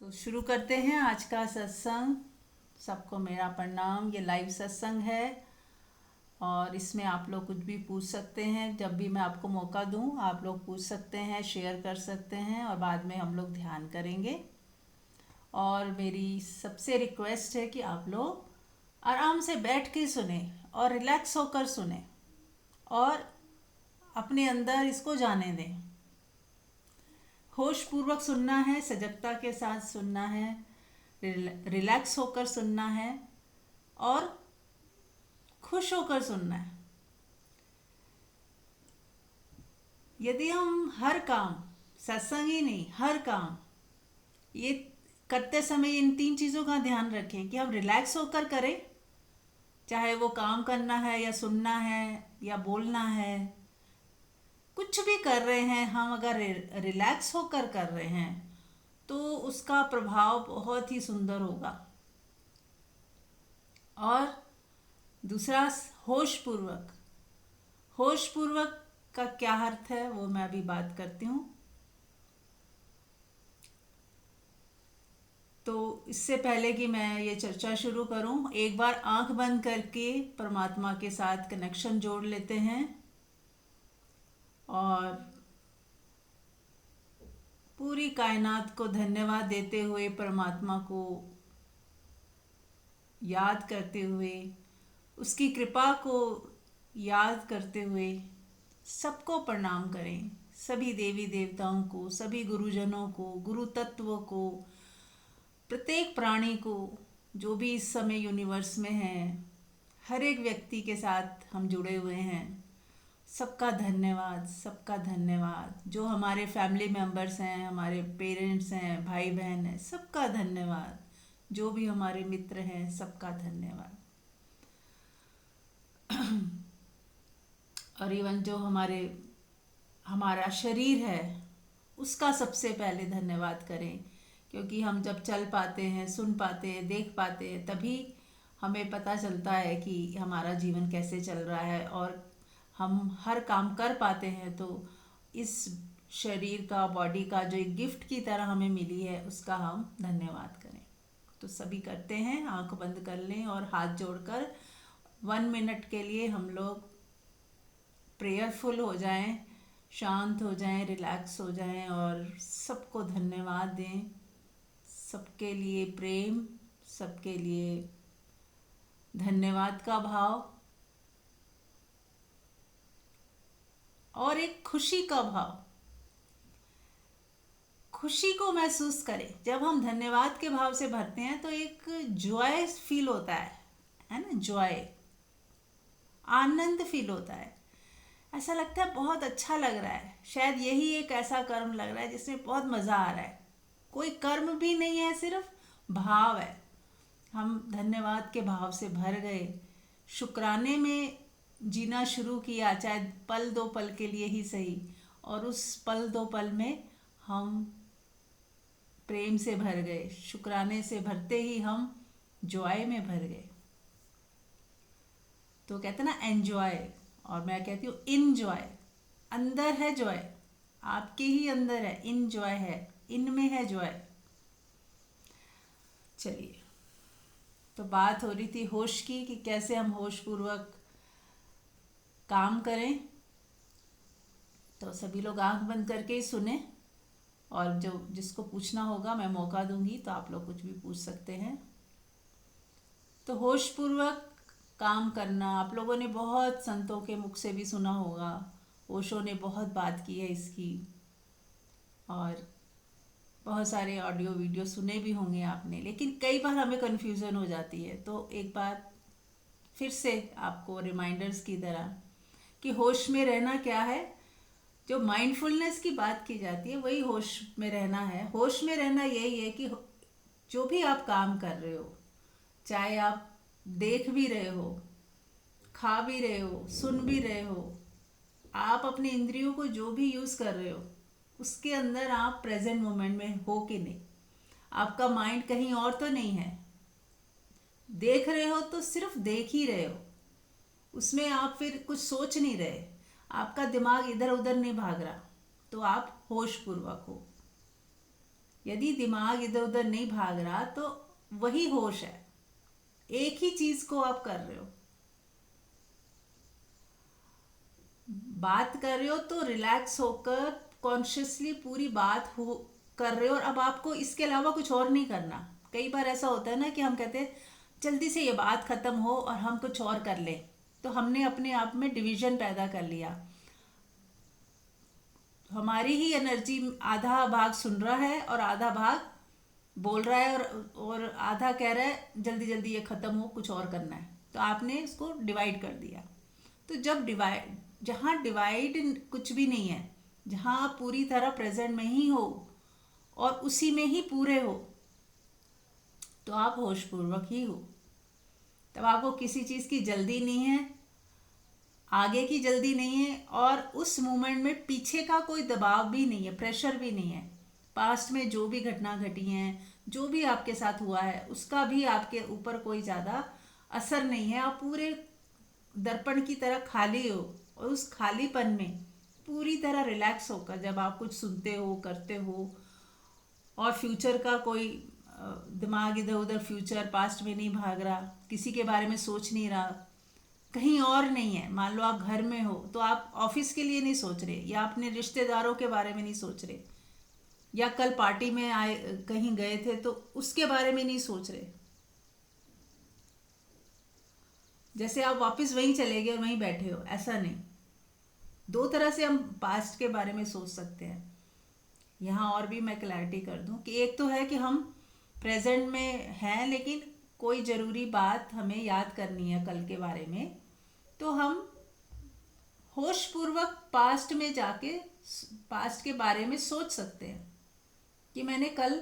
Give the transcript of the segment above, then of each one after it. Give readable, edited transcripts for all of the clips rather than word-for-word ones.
तो शुरू करते हैं आज का सत्संग। सबको मेरा प्रणाम। ये लाइव सत्संग है और इसमें आप लोग कुछ भी पूछ सकते हैं। जब भी मैं आपको मौका दूं आप लोग पूछ सकते हैं, शेयर कर सकते हैं और बाद में हम लोग ध्यान करेंगे। और मेरी सबसे रिक्वेस्ट है कि आप लोग आराम से बैठ के सुने और रिलैक्स होकर सुने और अपने अंदर इसको जाने दें। होश पूर्वक सुनना है, सजगता के साथ सुनना है, रिलैक्स होकर सुनना है और खुश होकर सुनना है। यदि हम हर काम, सत्संग ही नहीं, हर काम ये करते समय इन तीन चीज़ों का ध्यान रखें कि हम रिलैक्स होकर करें, चाहे वो काम करना है या सुनना है या बोलना है, कुछ भी कर रहे हैं हम अगर रिलैक्स होकर कर रहे हैं तो उसका प्रभाव बहुत ही सुंदर होगा। और दूसरा, होश पूर्वक। होश पूर्वक का क्या अर्थ है वो मैं अभी बात करती हूँ। तो इससे पहले कि मैं ये चर्चा शुरू करूँ, एक बार आंख बंद करके परमात्मा के साथ कनेक्शन जोड़ लेते हैं और पूरी कायनात को धन्यवाद देते हुए, परमात्मा को याद करते हुए, उसकी कृपा को याद करते हुए सबको प्रणाम करें। सभी देवी देवताओं को, सभी गुरुजनों को, गुरु तत्व को, प्रत्येक प्राणी को जो भी इस समय यूनिवर्स में है, हर एक व्यक्ति के साथ हम जुड़े हुए हैं। सबका धन्यवाद, सबका धन्यवाद। जो हमारे फैमिली मेम्बर्स हैं, हमारे पेरेंट्स हैं, भाई बहन हैं, सबका धन्यवाद। जो भी हमारे मित्र हैं, सबका धन्यवाद। और इवन जो हमारा शरीर है उसका सबसे पहले धन्यवाद करें, क्योंकि हम जब चल पाते हैं, सुन पाते हैं, देख पाते हैं, तभी हमें पता चलता है कि हमारा जीवन कैसे चल रहा है और हम हर काम कर पाते हैं। तो इस शरीर का, बॉडी का जो एक गिफ्ट की तरह हमें मिली है उसका हम धन्यवाद करें। तो सभी करते हैं, आंख बंद कर लें और हाथ जोड़कर 1 मिनट के लिए हम लोग प्रेयरफुल हो जाएं, शांत हो जाएं, रिलैक्स हो जाएं और सबको धन्यवाद दें। सबके लिए प्रेम, सबके लिए धन्यवाद का भाव और एक खुशी का भाव। खुशी को महसूस करें। जब हम धन्यवाद के भाव से भरते हैं तो एक जॉय फील होता है ना, जॉय, आनंद फील होता है। ऐसा लगता है बहुत अच्छा लग रहा है। शायद यही एक ऐसा कर्म लग रहा है जिसमें बहुत मज़ा आ रहा है। कोई कर्म भी नहीं है, सिर्फ भाव है। हम धन्यवाद के भाव से भर गए, शुक्राने में जीना शुरू किया, चाहे पल दो पल के लिए ही सही। और उस पल दो पल में हम प्रेम से भर गए, शुक्राने से भरते ही हम जॉय में भर गए। तो कहते ना एंजॉय, और मैं कहती हूँ इनजॉय। अंदर है जॉय, आपके ही अंदर है, इन जॉय है, इनमें है जॉय। चलिए, तो बात हो रही थी होश की कि कैसे हम होश पूर्वक काम करें। तो सभी लोग आंख बंद करके ही सुने और जो जिसको पूछना होगा मैं मौका दूंगी, तो आप लोग कुछ भी पूछ सकते हैं। तो होश पूर्वक काम करना, आप लोगों ने बहुत संतों के मुख से भी सुना होगा, ओशो ने बहुत बात की है इसकी, और बहुत सारे ऑडियो वीडियो सुने भी होंगे आपने। लेकिन कई बार हमें कन्फ्यूज़न हो जाती है, तो एक बार फिर से आपको रिमाइंडर्स की तरह कि होश में रहना क्या है। जो माइंडफुलनेस की बात की जाती है वही होश में रहना है। होश में रहना यही है कि जो भी आप काम कर रहे हो, चाहे आप देख भी रहे हो, खा भी रहे हो, सुन भी रहे हो, आप अपने इंद्रियों को जो भी यूज़ कर रहे हो उसके अंदर आप प्रेजेंट मोमेंट में हो कि नहीं। आपका माइंड कहीं और तो नहीं है। देख रहे हो तो सिर्फ देख ही रहे हो, उसमें आप फिर कुछ सोच नहीं रहे, आपका दिमाग इधर उधर नहीं भाग रहा। तो आप होश पूर्वक हो। यदि दिमाग इधर उधर नहीं भाग रहा तो वही होश है, एक ही चीज को आप कर रहे हो। बात कर रहे हो तो रिलैक्स होकर कॉन्शियसली पूरी बात हो कर रहे हो, और अब आपको इसके अलावा कुछ और नहीं करना। कई बार ऐसा होता है ना कि हम कहते हैं जल्दी से ये बात खत्म हो और हम कुछ और कर लें, तो हमने अपने आप में डिवीजन पैदा कर लिया। हमारी ही एनर्जी आधा भाग सुन रहा है और आधा भाग बोल रहा है, और आधा कह रहा है जल्दी जल्दी ये खत्म हो, कुछ और करना है। तो आपने इसको डिवाइड कर दिया। तो जब डिवाइड, जहाँ डिवाइड कुछ भी नहीं है, जहाँ आप पूरी तरह प्रेजेंट में ही हो और उसी में ही पूरे हो, तो आप होशपूर्वक ही हो। तब आपको किसी चीज़ की जल्दी नहीं है, आगे की जल्दी नहीं है, और उस मोमेंट में पीछे का कोई दबाव भी नहीं है, प्रेशर भी नहीं है। पास्ट में जो भी घटना घटी हैं, जो भी आपके साथ हुआ है, उसका भी आपके ऊपर कोई ज़्यादा असर नहीं है। आप पूरे दर्पण की तरह खाली हो, और उस खालीपन में पूरी तरह रिलैक्स होकर जब आप कुछ सुनते हो, करते हो, और फ्यूचर का कोई दिमाग इधर उधर फ्यूचर पास्ट में नहीं भाग रहा, किसी के बारे में सोच नहीं रहा, कहीं और नहीं है। मान लो आप घर में हो तो आप ऑफिस के लिए नहीं सोच रहे, या अपने रिश्तेदारों के बारे में नहीं सोच रहे, या कल पार्टी में आए कहीं गए थे तो उसके बारे में नहीं सोच रहे। जैसे आप वापस वहीं चले गए और वहीं बैठे हो, ऐसा नहीं। दो तरह से हम पास्ट के बारे में सोच सकते हैं। यहाँ और भी मैं क्लैरिटी कर दूं कि एक तो है कि हम प्रेजेंट में हैं, लेकिन कोई ज़रूरी बात हमें याद करनी है कल के बारे में, तो हम होशपूर्वक पास्ट में जाके पास्ट के बारे में सोच सकते हैं कि मैंने कल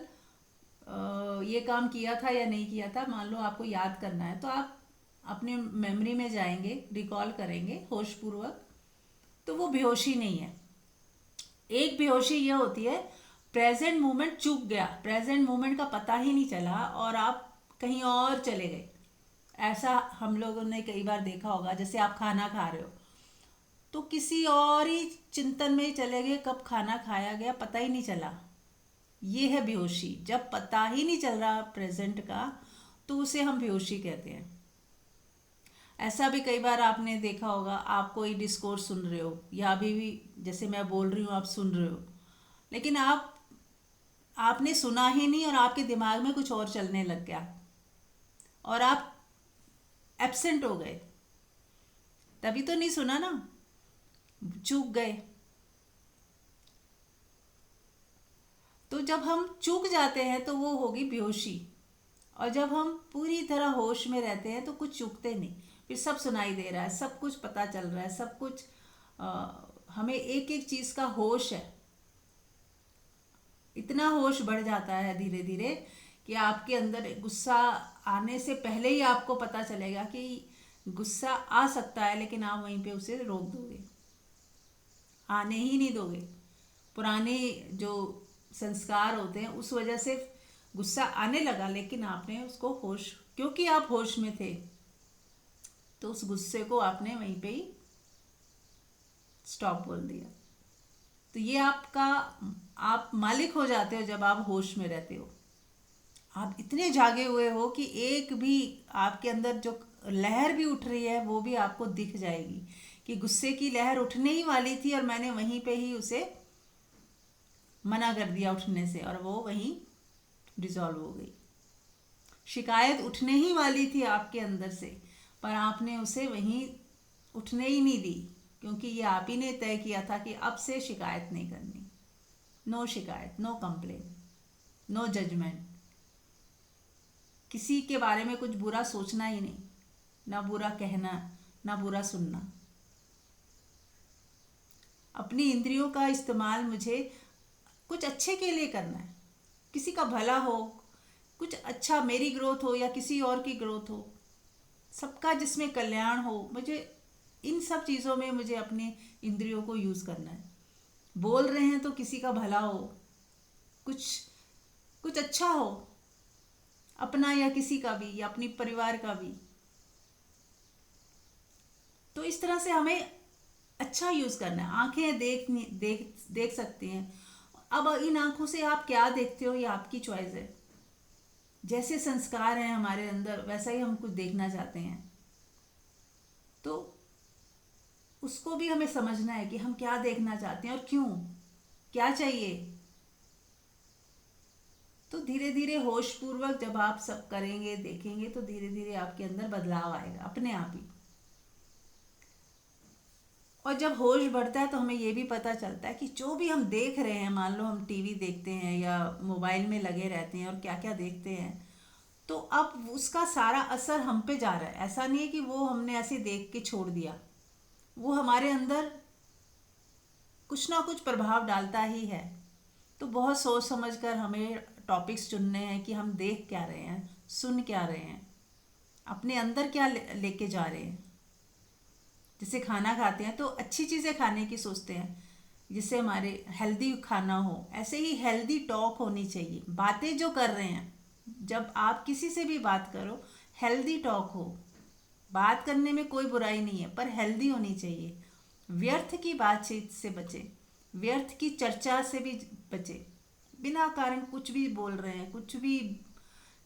ये काम किया था या नहीं किया था। मान लो आपको याद करना है तो आप अपने मेमोरी में जाएंगे, रिकॉल करेंगे होशपूर्वक, तो वो बेहोशी नहीं है। एक बेहोशी ये होती है प्रेजेंट मोमेंट चूक गया, प्रेजेंट मोमेंट का पता ही नहीं चला और आप कहीं और चले गए। ऐसा हम लोगों ने कई बार देखा होगा। जैसे आप खाना खा रहे हो तो किसी और ही चिंतन में ही चले गए, कब खाना खाया गया पता ही नहीं चला। ये है बेहोशी। जब पता ही नहीं चल रहा प्रेजेंट का, तो उसे हम बेहोशी कहते हैं। ऐसा भी कई बार आपने देखा होगा, आप कोई डिस्कोर्स सुन रहे हो या अभी भी जैसे मैं बोल रही हूँ आप सुन रहे हो, लेकिन आपने सुना ही नहीं और आपके दिमाग में कुछ और चलने लग गया और आप एब्सेंट हो गए। तभी तो नहीं सुना ना, चूक गए। तो जब हम चूक जाते हैं तो वो होगी बेहोशी, और जब हम पूरी तरह होश में रहते हैं तो कुछ चूकते नहीं। फिर सब सुनाई दे रहा है, सब कुछ पता चल रहा है, सब कुछ हमें एक एक चीज़ का होश है। इतना होश बढ़ जाता है धीरे धीरे कि आपके अंदर गुस्सा आने से पहले ही आपको पता चलेगा कि गुस्सा आ सकता है, लेकिन आप वहीं पे उसे रोक दोगे, आने ही नहीं दोगे। पुराने जो संस्कार होते हैं उस वजह से गुस्सा आने लगा, लेकिन आपने उसको होश, क्योंकि आप होश में थे तो उस गुस्से को आपने वहीं पे ही स्टॉप बोल दिया। तो ये आपका, आप मालिक हो जाते हो जब आप होश में रहते हो। आप इतने जागे हुए हो कि एक भी आपके अंदर जो लहर भी उठ रही है वो भी आपको दिख जाएगी कि गुस्से की लहर उठने ही वाली थी और मैंने वहीं पे ही उसे मना कर दिया उठने से, और वो वहीं डिसॉल्व हो गई। शिकायत उठने ही वाली थी आपके अंदर से, पर आपने उसे वहीं उठने ही नहीं दी, क्योंकि ये आप ही ने तय किया था कि अब से शिकायत नहीं करनी। नो शिकायत, नो कंप्लेन, नो जजमेंट। किसी के बारे में कुछ बुरा सोचना ही नहीं, ना बुरा कहना, ना बुरा सुनना। अपनी इंद्रियों का इस्तेमाल मुझे कुछ अच्छे के लिए करना है, किसी का भला हो, कुछ अच्छा, मेरी ग्रोथ हो या किसी और की ग्रोथ हो, सबका जिसमें कल्याण हो। मुझे इन सब चीज़ों में मुझे अपने इंद्रियों को यूज़ करना है। बोल रहे हैं तो किसी का भला हो, कुछ कुछ अच्छा हो, अपना या किसी का भी, या अपनी परिवार का भी। तो इस तरह से हमें अच्छा यूज़ करना है। आंखें देख देख देख सकती हैं, अब इन आंखों से आप क्या देखते हो ये आपकी चॉइस है। जैसे संस्कार हैं हमारे अंदर वैसा ही हम कुछ देखना चाहते हैं, तो उसको भी हमें समझना है कि हम क्या देखना चाहते हैं और क्यों, क्या चाहिए। तो धीरे धीरे होश पूर्वक जब आप सब करेंगे देखेंगे तो धीरे धीरे आपके अंदर बदलाव आएगा अपने आप ही। और जब होश बढ़ता है तो हमें ये भी पता चलता है कि जो भी हम देख रहे हैं, मान लो हम टीवी देखते हैं या मोबाइल में लगे रहते हैं और क्या क्या देखते हैं, तो अब उसका सारा असर हम पे जा रहा है। ऐसा नहीं है कि वो हमने ऐसे देख के छोड़ दिया, वो हमारे अंदर कुछ ना कुछ प्रभाव डालता ही है। तो बहुत सोच समझ कर हमें टॉपिक्स चुनने हैं कि हम देख क्या रहे हैं, सुन क्या रहे हैं, अपने अंदर क्या लेके जा रहे हैं। जैसे खाना खाते हैं तो अच्छी चीज़ें खाने की सोचते हैं जिससे हमारे हेल्दी खाना हो, ऐसे ही हेल्दी टॉक होनी चाहिए। बातें जो कर रहे हैं, जब आप किसी से भी बात करो हेल्दी टॉक हो। बात करने में कोई बुराई नहीं है, पर हेल्दी होनी चाहिए। व्यर्थ की बातचीत से बचे, व्यर्थ की चर्चा से भी बचे। बिना कारण कुछ भी बोल रहे हैं, कुछ भी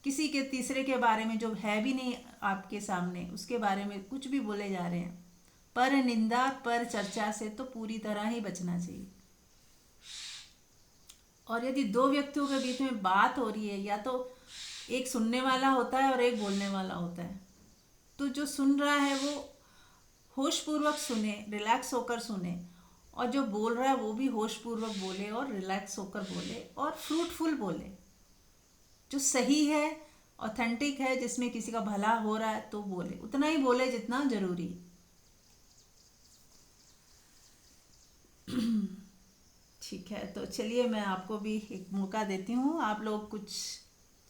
किसी के तीसरे के बारे में जो है भी नहीं आपके सामने, उसके बारे में कुछ भी बोले जा रहे हैं। पर निंदा पर चर्चा से तो पूरी तरह ही बचना चाहिए। और यदि दो व्यक्तियों के बीच में बात हो रही है, या तो एक सुनने वाला होता है और एक बोलने वाला होता है, तो जो सुन रहा है वो होश पूर्वक सुने, रिलैक्स होकर सुने, और जो बोल रहा है वो भी होश पूर्वक बोले और रिलैक्स होकर बोले और फ्रूटफुल बोले। जो सही है, ऑथेंटिक है, जिसमें किसी का भला हो रहा है तो बोले, उतना ही बोले जितना जरूरी है। ठीक है, तो चलिए मैं आपको भी एक मौका देती हूँ। आप लोग कुछ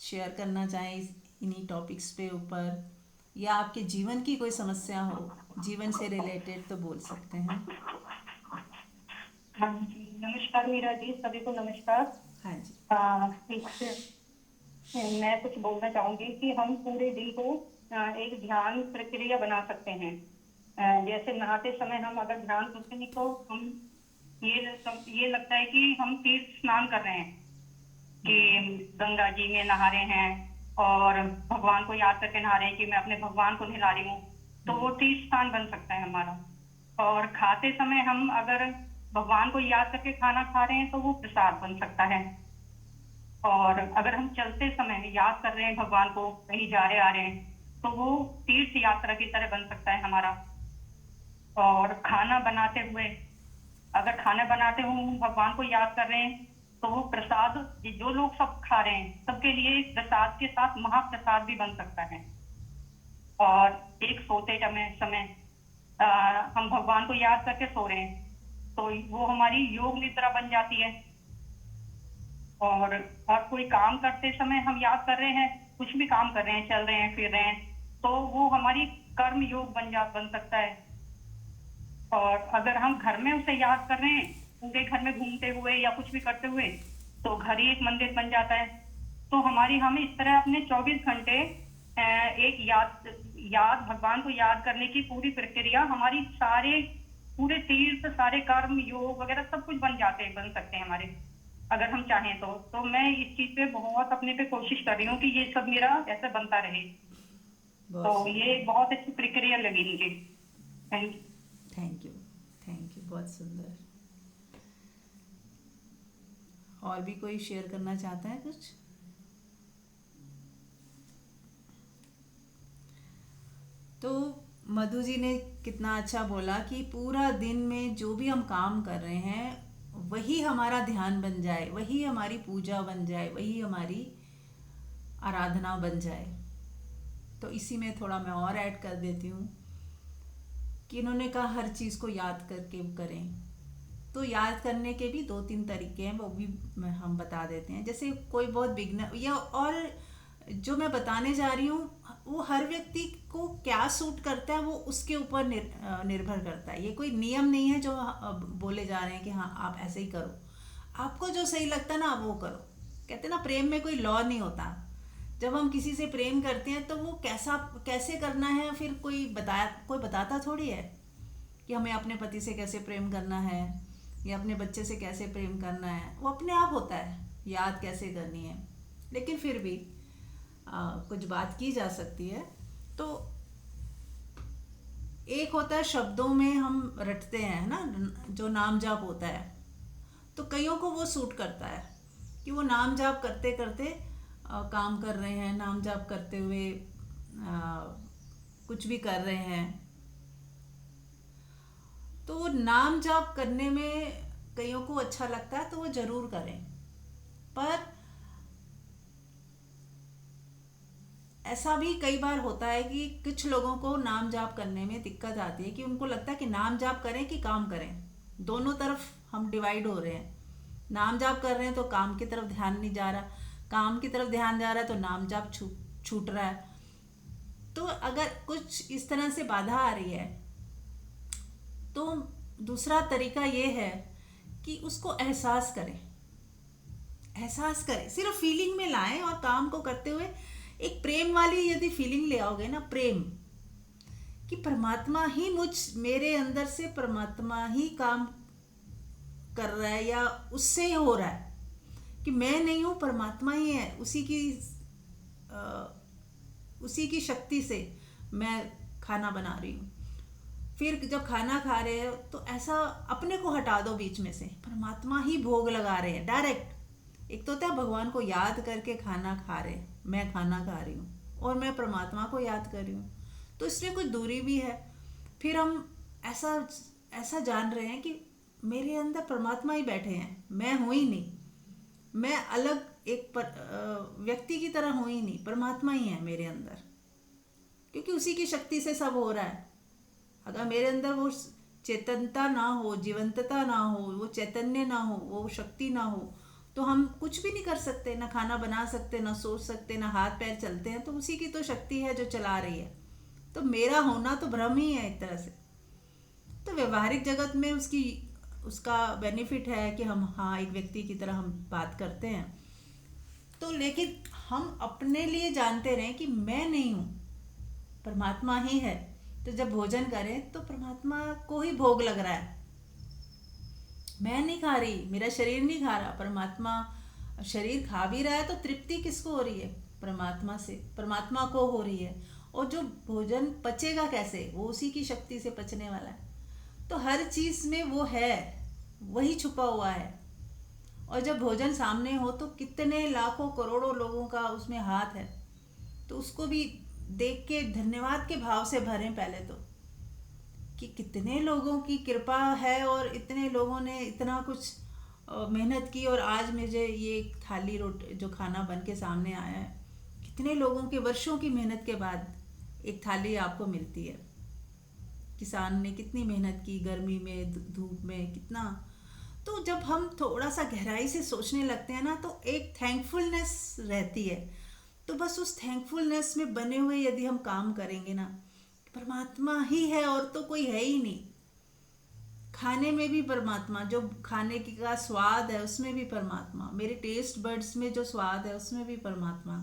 शेयर करना चाहें इन्हीं टॉपिक्स पे ऊपर, या आपके जीवन की कोई समस्या हो, जीवन से रिलेटेड, तो बोल सकते हैं। हाँ जी, नमस्कार मीरा जी, सभी को नमस्कार। हाँ जी। मैं कुछ बोलना चाहूंगी कि हम पूरे दिन को एक ध्यान प्रक्रिया बना सकते हैं। जैसे नहाते समय हम अगर ध्यान करते हैं तो हम ये लगता है कि हम तीर्थ स्नान कर रहे हैं, कि गंगा जी में नहा रहे हैं और भगवान को याद करके नहा रहे हैं कि मैं अपने भगवान को नहला रही हूँ। तो वो तीर्थ स्थान बन सकता है हमारा। और खाते समय हम अगर भगवान को याद करके खाना खा रहे हैं तो वो प्रसाद बन सकता है। और अगर हम चलते समय याद कर रहे हैं भगवान को, कहीं जा रहे आ रहे हैं, तो वो तीर्थ यात्रा की तरह बन सकता है हमारा। और खाना बनाते हुए, अगर खाना बनाते हुए हम भगवान को याद कर रहे हैं तो वो प्रसाद, जो लोग सब खा रहे हैं सबके लिए प्रसाद के साथ महाप्रसाद भी बन सकता है। और एक सोते समय समय हम भगवान को याद करके सो रहे हैं तो वो हमारी योग निद्रा बन जाती है। और कोई काम करते समय हम याद कर रहे हैं, कुछ भी काम कर रहे हैं, चल रहे हैं, फिर रहे हैं, तो वो हमारी कर्म योग बन सकता है। और अगर हम घर में उसे याद कर रहे हैं, पूरे घर में घूमते हुए या कुछ भी करते हुए, तो घर ही एक मंदिर बन जाता है। तो हम इस तरह अपने 24 घंटे एक याद भगवान को याद करने की पूरी प्रक्रिया, हमारी सारे पूरे तीर्थ, सारे कर्म योग वगैरह सब कुछ बन सकते हैं हमारे, अगर हम चाहें तो मैं इस चीज पे बहुत अपने पे कोशिश कर रही हूँ कि ये सब मेरा ऐसा बनता रहे। तो ये बहुत अच्छी प्रक्रिया लगी मुझे। Thank thank you. Thank you, बहुत सुंदर। और भी कोई शेयर करना चाहता है कुछ? तो मधु जी ने कितना अच्छा बोला कि पूरा दिन में जो भी हम काम कर रहे हैं वही हमारा ध्यान बन जाए, वही हमारी पूजा बन जाए, वही हमारी आराधना बन जाए। तो इसी में थोड़ा मैं और ऐड कर देती हूँ कि इन्होंने कहा हर चीज़ को याद करके करें। तो याद करने के भी 2-3 तरीके हैं, वो भी हम बता देते हैं। जैसे कोई बहुत बिगनर, या और जो मैं बताने जा रही हूँ वो हर व्यक्ति को क्या सूट करता है वो उसके ऊपर निर्भर करता है। ये कोई नियम नहीं है जो बोले जा रहे हैं कि हाँ आप ऐसे ही करो। आपको जो सही लगता है ना आप वो करो। कहते हैं ना, प्रेम में कोई लॉ नहीं होता। जब हम किसी से प्रेम करते हैं तो वो कैसे करना है, फिर कोई बताता थोड़ी है कि हमें अपने पति से कैसे प्रेम करना है, या अपने बच्चे से कैसे प्रेम करना है, वो अपने आप होता है, याद कैसे करनी है। लेकिन फिर भी कुछ बात की जा सकती है। तो एक होता है शब्दों में हम रटते हैं ना, जो नाम जाप होता है, तो कईयों को वो सूट करता है कि वो नाम जाप करते करते काम कर रहे हैं, नाम जाप करते हुए कुछ भी कर रहे हैं। तो वो नाम जाप करने में कईयों को अच्छा लगता है तो वो जरूर करें, पर ऐसा भी कई बार होता है कि कुछ लोगों को नाम जाप करने में दिक्कत आती है कि उनको लगता है कि नाम जाप करें कि काम करें, दोनों तरफ हम डिवाइड हो रहे हैं। नाम जाप कर रहे हैं तो काम की तरफ ध्यान नहीं जा रहा, काम की तरफ ध्यान जा रहा है तो नाम जाप छूट रहा है। तो अगर कुछ इस तरह से बाधा आ रही है तो दूसरा तरीका ये है कि उसको एहसास करें, सिर्फ फीलिंग में लाएं और काम को करते हुए एक प्रेम वाली यदि फीलिंग ले आओगे ना, प्रेम कि परमात्मा ही मेरे अंदर से परमात्मा ही काम कर रहा है या उससे ही हो रहा है, कि मैं नहीं हूँ, परमात्मा ही है, उसी की शक्ति से मैं खाना बना रही हूँ। फिर जब खाना खा रहे हो तो ऐसा अपने को हटा दो बीच में से, परमात्मा ही भोग लगा रहे हैं डायरेक्ट। एक तो होता है भगवान को याद करके खाना खा रहे हैं, मैं खाना खा रही हूँ और मैं परमात्मा को याद कर रही हूँ, तो इसमें कुछ दूरी भी है। फिर हम ऐसा जान रहे हैं कि मेरे अंदर परमात्मा ही बैठे हैं, मैं हूँ ही नहीं, मैं अलग एक व्यक्ति की तरह हूँ ही नहीं, परमात्मा ही है मेरे अंदर, क्योंकि उसी की शक्ति से सब हो रहा है। अगर मेरे अंदर वो चेतनता ना हो, जीवंतता ना हो, वो चैतन्य ना हो, वो शक्ति ना हो, तो हम कुछ भी नहीं कर सकते, ना खाना बना सकते, ना सोच सकते, ना हाथ पैर चलते हैं। तो उसी की तो शक्ति है जो चला रही है, तो मेरा होना तो भ्रम ही है एक तरह से। तो व्यवहारिक जगत में उसका बेनिफिट है कि हम एक व्यक्ति की तरह हम बात करते हैं, तो लेकिन हम अपने लिए जानते रहें कि मैं नहीं हूँ, परमात्मा ही है। तो जब भोजन करें तो परमात्मा को ही भोग लग रहा है, मैं नहीं खा रही, मेरा शरीर नहीं खा रहा, परमात्मा शरीर खा भी रहा है। तो तृप्ति किसको हो रही है? परमात्मा से, परमात्मा को हो रही है। और जो भोजन पचेगा कैसे? वो उसी की शक्ति से पचने वाला है। तो हर चीज़ में वो है, वही छुपा हुआ है। और जब भोजन सामने हो तो कितने लाखों करोड़ों लोगों का उसमें हाथ है, तो उसको भी देख के धन्यवाद के भाव से भरें पहले तो, कि कितने लोगों की कृपा है और इतने लोगों ने इतना कुछ मेहनत की और आज मुझे ये थाली रोटी जो खाना बन के सामने आया है, कितने लोगों के वर्षों की मेहनत के बाद एक थाली आपको मिलती है। किसान ने कितनी मेहनत की, गर्मी में धूप में कितना। तो जब हम थोड़ा सा गहराई से सोचने लगते हैं ना, तो एक थैंकफुलनेस रहती है। तो बस उस थैंकफुलनेस में बने हुए यदि हम काम करेंगे ना, परमात्मा ही है और तो कोई है ही नहीं। खाने में भी परमात्मा, जो खाने की का स्वाद है उसमें भी परमात्मा, मेरे टेस्ट बड्स में जो स्वाद है उसमें भी परमात्मा,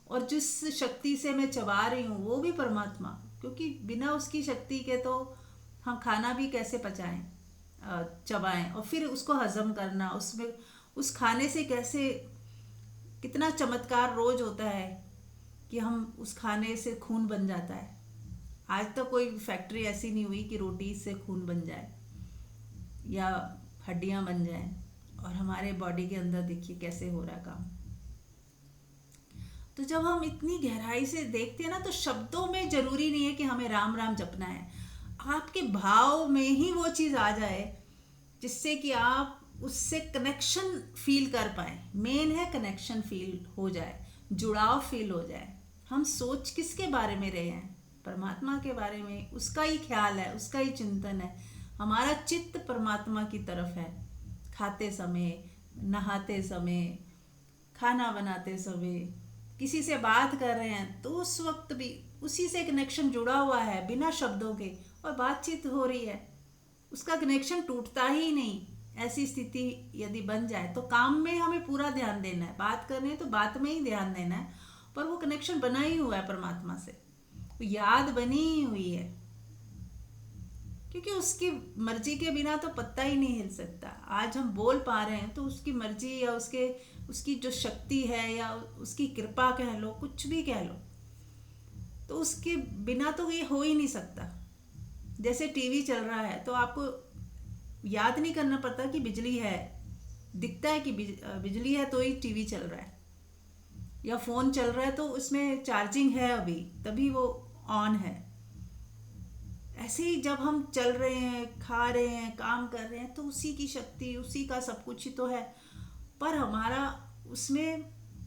और जिस शक्ति से मैं चबा रही हूँ वो भी परमात्मा, क्योंकि बिना उसकी शक्ति के तो हम खाना भी कैसे पचाएं, चबाएं, और फिर उसको हजम करना, उसमें उस खाने से कैसे कितना चमत्कार रोज होता है कि हम उस खाने से खून बन जाता है। आज तक तो कोई फैक्ट्री ऐसी नहीं हुई कि रोटी से खून बन जाए या हड्डियां बन जाएं, और हमारे बॉडी के अंदर देखिए कैसे हो रहा है काम। तो जब हम इतनी गहराई से देखते हैं ना, तो शब्दों में जरूरी नहीं है कि हमें राम राम जपना है, आपके भाव में ही वो चीज़ आ जाए जिससे कि आप उससे कनेक्शन फील कर पाए। मेन है कनेक्शन फील हो जाए, जुड़ाव फील हो जाए। हम सोच किसके बारे में रहे हैं? परमात्मा के बारे में, उसका ही ख्याल है, उसका ही चिंतन है, हमारा चित्त परमात्मा की तरफ है। खाते समय, नहाते समय, खाना बनाते समय, किसी से बात कर रहे हैं तो उस वक्त भी उसी से कनेक्शन जुड़ा हुआ है बिना शब्दों के, और बातचीत हो रही है, उसका कनेक्शन टूटता ही नहीं। ऐसी स्थिति यदि बन जाए तो काम में हमें पूरा ध्यान देना है, बात करनी है तो बात में ही ध्यान देना है, पर वो कनेक्शन बना ही हुआ है परमात्मा से, वो याद बनी ही हुई है। क्योंकि उसकी मर्जी के बिना तो पत्ता ही नहीं हिल सकता। आज हम बोल पा रहे हैं तो उसकी मर्जी या उसकी जो शक्ति है या उसकी कृपा कह लो, कुछ भी कह लो, तो उसके बिना तो ये हो ही नहीं सकता। जैसे टीवी चल रहा है तो आपको याद नहीं करना पड़ता कि बिजली है, दिखता है कि बिजली है तो ही टीवी चल रहा है, या फ़ोन चल रहा है तो उसमें चार्जिंग है अभी तभी वो ऑन है। ऐसे ही जब हम चल रहे हैं, खा रहे हैं, काम कर रहे हैं, तो उसी की शक्ति, उसी का सब कुछ ही तो है। पर हमारा उसमें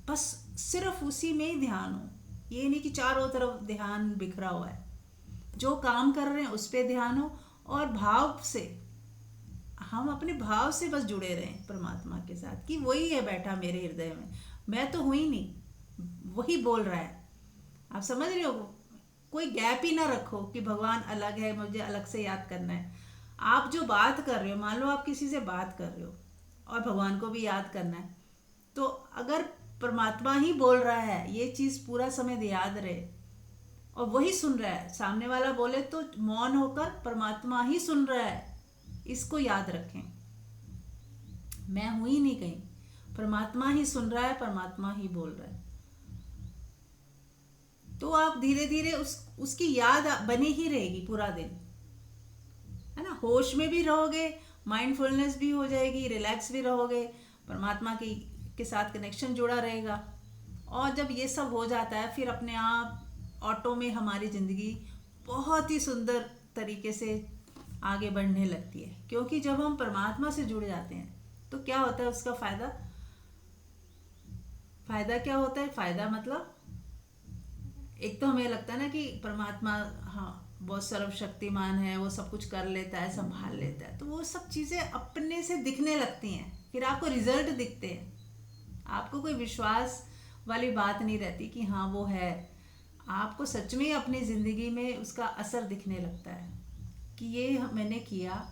बस सिर्फ उसी में ही ध्यान हो, ये नहीं कि चारों तरफ ध्यान बिखरा हुआ है। जो काम कर रहे हैं उस पर ध्यान हो, और भाव से, हम अपने भाव से बस जुड़े रहें परमात्मा के साथ कि वही है बैठा मेरे हृदय में, मैं तो हुई नहीं, वही बोल रहा है। आप समझ रहे हो? कोई गैप ही ना रखो कि भगवान अलग है, मुझे अलग से याद करना है। आप जो बात कर रहे हो, मान लो आप किसी से बात कर रहे हो और भगवान को भी याद करना है, तो अगर परमात्मा ही बोल रहा है, ये चीज़ पूरा समय याद रहे, और वही सुन रहा है, सामने वाला बोले तो मौन होकर परमात्मा ही सुन रहा है, इसको याद रखें। मैं हूं ही नहीं कहीं, परमात्मा ही सुन रहा है, परमात्मा ही बोल रहा है। तो आप धीरे धीरे उसकी याद बनी ही रहेगी पूरा दिन, है ना। होश में भी रहोगे, माइंडफुलनेस भी हो जाएगी, रिलैक्स भी रहोगे, परमात्मा की के साथ कनेक्शन जुड़ा रहेगा। और जब ये सब हो जाता है, फिर अपने आप ऑटो में हमारी ज़िंदगी बहुत ही सुंदर तरीके से आगे बढ़ने लगती है। क्योंकि जब हम परमात्मा से जुड़ जाते हैं तो क्या होता है, उसका फ़ायदा क्या होता है? फ़ायदा मतलब, एक तो हमें लगता है ना कि परमात्मा, हाँ, बहुत सर्वशक्तिमान है, वो सब कुछ कर लेता है, संभाल लेता है, तो वो सब चीज़ें अपने से दिखने लगती हैं, फिर आपको रिजल्ट दिखते हैं, आपको कोई विश्वास वाली बात नहीं रहती कि हाँ वो है। आपको सच में अपनी ज़िंदगी में उसका असर दिखने लगता है कि ये मैंने किया,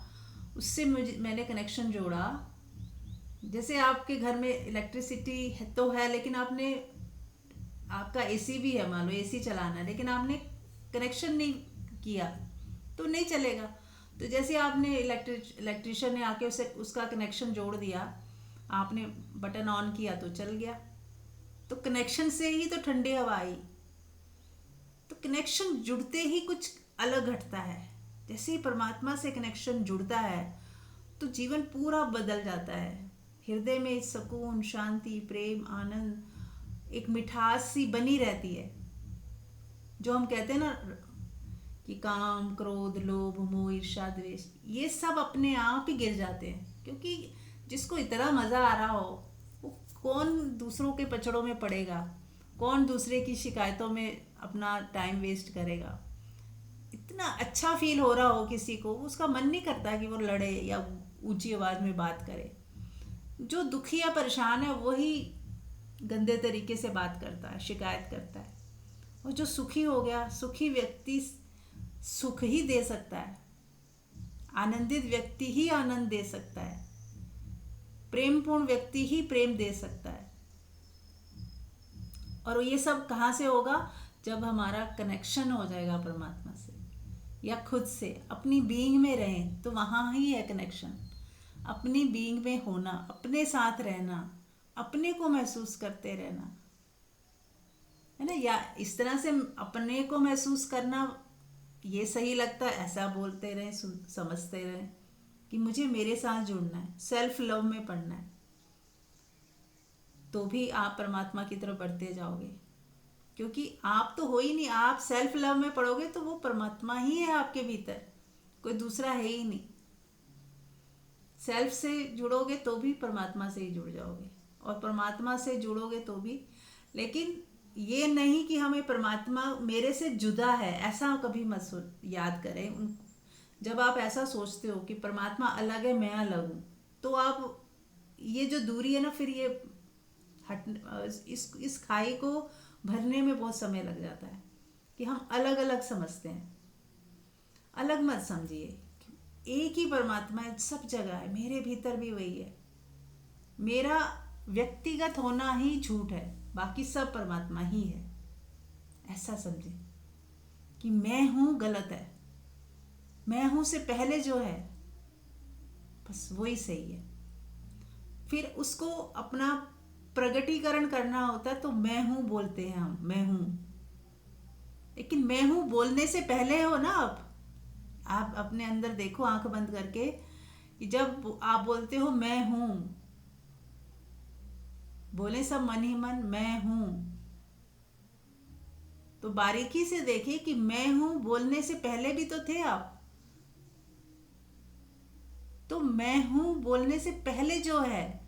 उससे मैंने कनेक्शन जोड़ा। जैसे आपके घर में इलेक्ट्रिसिटी है तो है, लेकिन आपका एसी भी है, मान लो एसी चलाना है, लेकिन आपने कनेक्शन नहीं किया तो नहीं चलेगा। तो जैसे आपने इलेक्ट्रिशियन ने आके उसका कनेक्शन जोड़ दिया, आपने बटन ऑन किया तो चल गया। तो कनेक्शन से ही तो ठंडी हवा आई। तो कनेक्शन जुड़ते ही कुछ अलग घटता है। जैसे ही परमात्मा से कनेक्शन जुड़ता है तो जीवन पूरा बदल जाता है। हृदय में सुकून, शांति, प्रेम, आनंद, एक मिठास सी बनी रहती है। जो हम कहते हैं ना कि काम, क्रोध, लोभ, मोह, ईर्ष्या, द्वेष, ये सब अपने आप ही गिर जाते हैं। क्योंकि जिसको इतना मज़ा आ रहा हो, वो कौन दूसरों के पचड़ों में पड़ेगा, कौन दूसरे की शिकायतों में अपना टाइम वेस्ट करेगा। इतना अच्छा फील हो रहा हो किसी को, उसका मन नहीं करता कि वो लड़े या ऊंची आवाज़ में बात करे। जो दुखी या परेशान है वही गंदे तरीके से बात करता है, शिकायत करता है। और जो सुखी हो गया, सुखी व्यक्ति सुख ही दे सकता है, आनंदित व्यक्ति ही आनंद दे सकता है, प्रेमपूर्ण व्यक्ति ही प्रेम दे सकता है। और ये सब कहाँ से होगा? जब हमारा कनेक्शन हो जाएगा परमात्मा से या खुद से, अपनी बीइंग में रहें तो वहाँ ही है कनेक्शन। अपनी बीइंग में होना, अपने साथ रहना, अपने को महसूस करते रहना, है ना। या इस तरह से अपने को महसूस करना ये सही लगता है, ऐसा बोलते रहें, समझते रहें कि मुझे मेरे साथ जुड़ना है, सेल्फ लव में पढ़ना है, तो भी आप परमात्मा की तरफ बढ़ते जाओगे। क्योंकि आप तो हो ही नहीं, आप सेल्फ लव में पढ़ोगे तो वो परमात्मा ही है आपके भीतर, कोई दूसरा है ही नहीं। सेल्फ से जुड़ोगे तो भी परमात्मा से ही जुड़ जाओगे, और परमात्मा से जुड़ोगे तो भी। लेकिन ये नहीं कि हमें परमात्मा मेरे से जुदा है, ऐसा कभी मत याद करें। जब आप ऐसा सोचते हो कि परमात्मा अलग है, मैं अलग हूँ, तो आप ये जो दूरी है ना, फिर ये हट, इस खाई को भरने में बहुत समय लग जाता है कि हम अलग अलग समझते हैं। अलग मत समझिए, एक ही परमात्मा है, सब जगह है, मेरे भीतर भी वही है। मेरा व्यक्तिगत होना ही झूठ है, बाकी सब परमात्मा ही है। ऐसा समझे कि मैं हूँ गलत है, मैं हूं से पहले जो है बस वही सही है। फिर उसको अपना प्रगटीकरण करना होता है तो मैं हूं बोलते हैं हम, मैं हूं। लेकिन मैं हूं बोलने से पहले हो ना आप अपने अंदर देखो आंख बंद करके कि जब आप बोलते हो मैं हूं, बोले सब मन ही मन मैं हूं, तो बारीकी से देखिए कि मैं हूं बोलने से पहले भी तो थे आप। तो मैं हूं बोलने से पहले जो है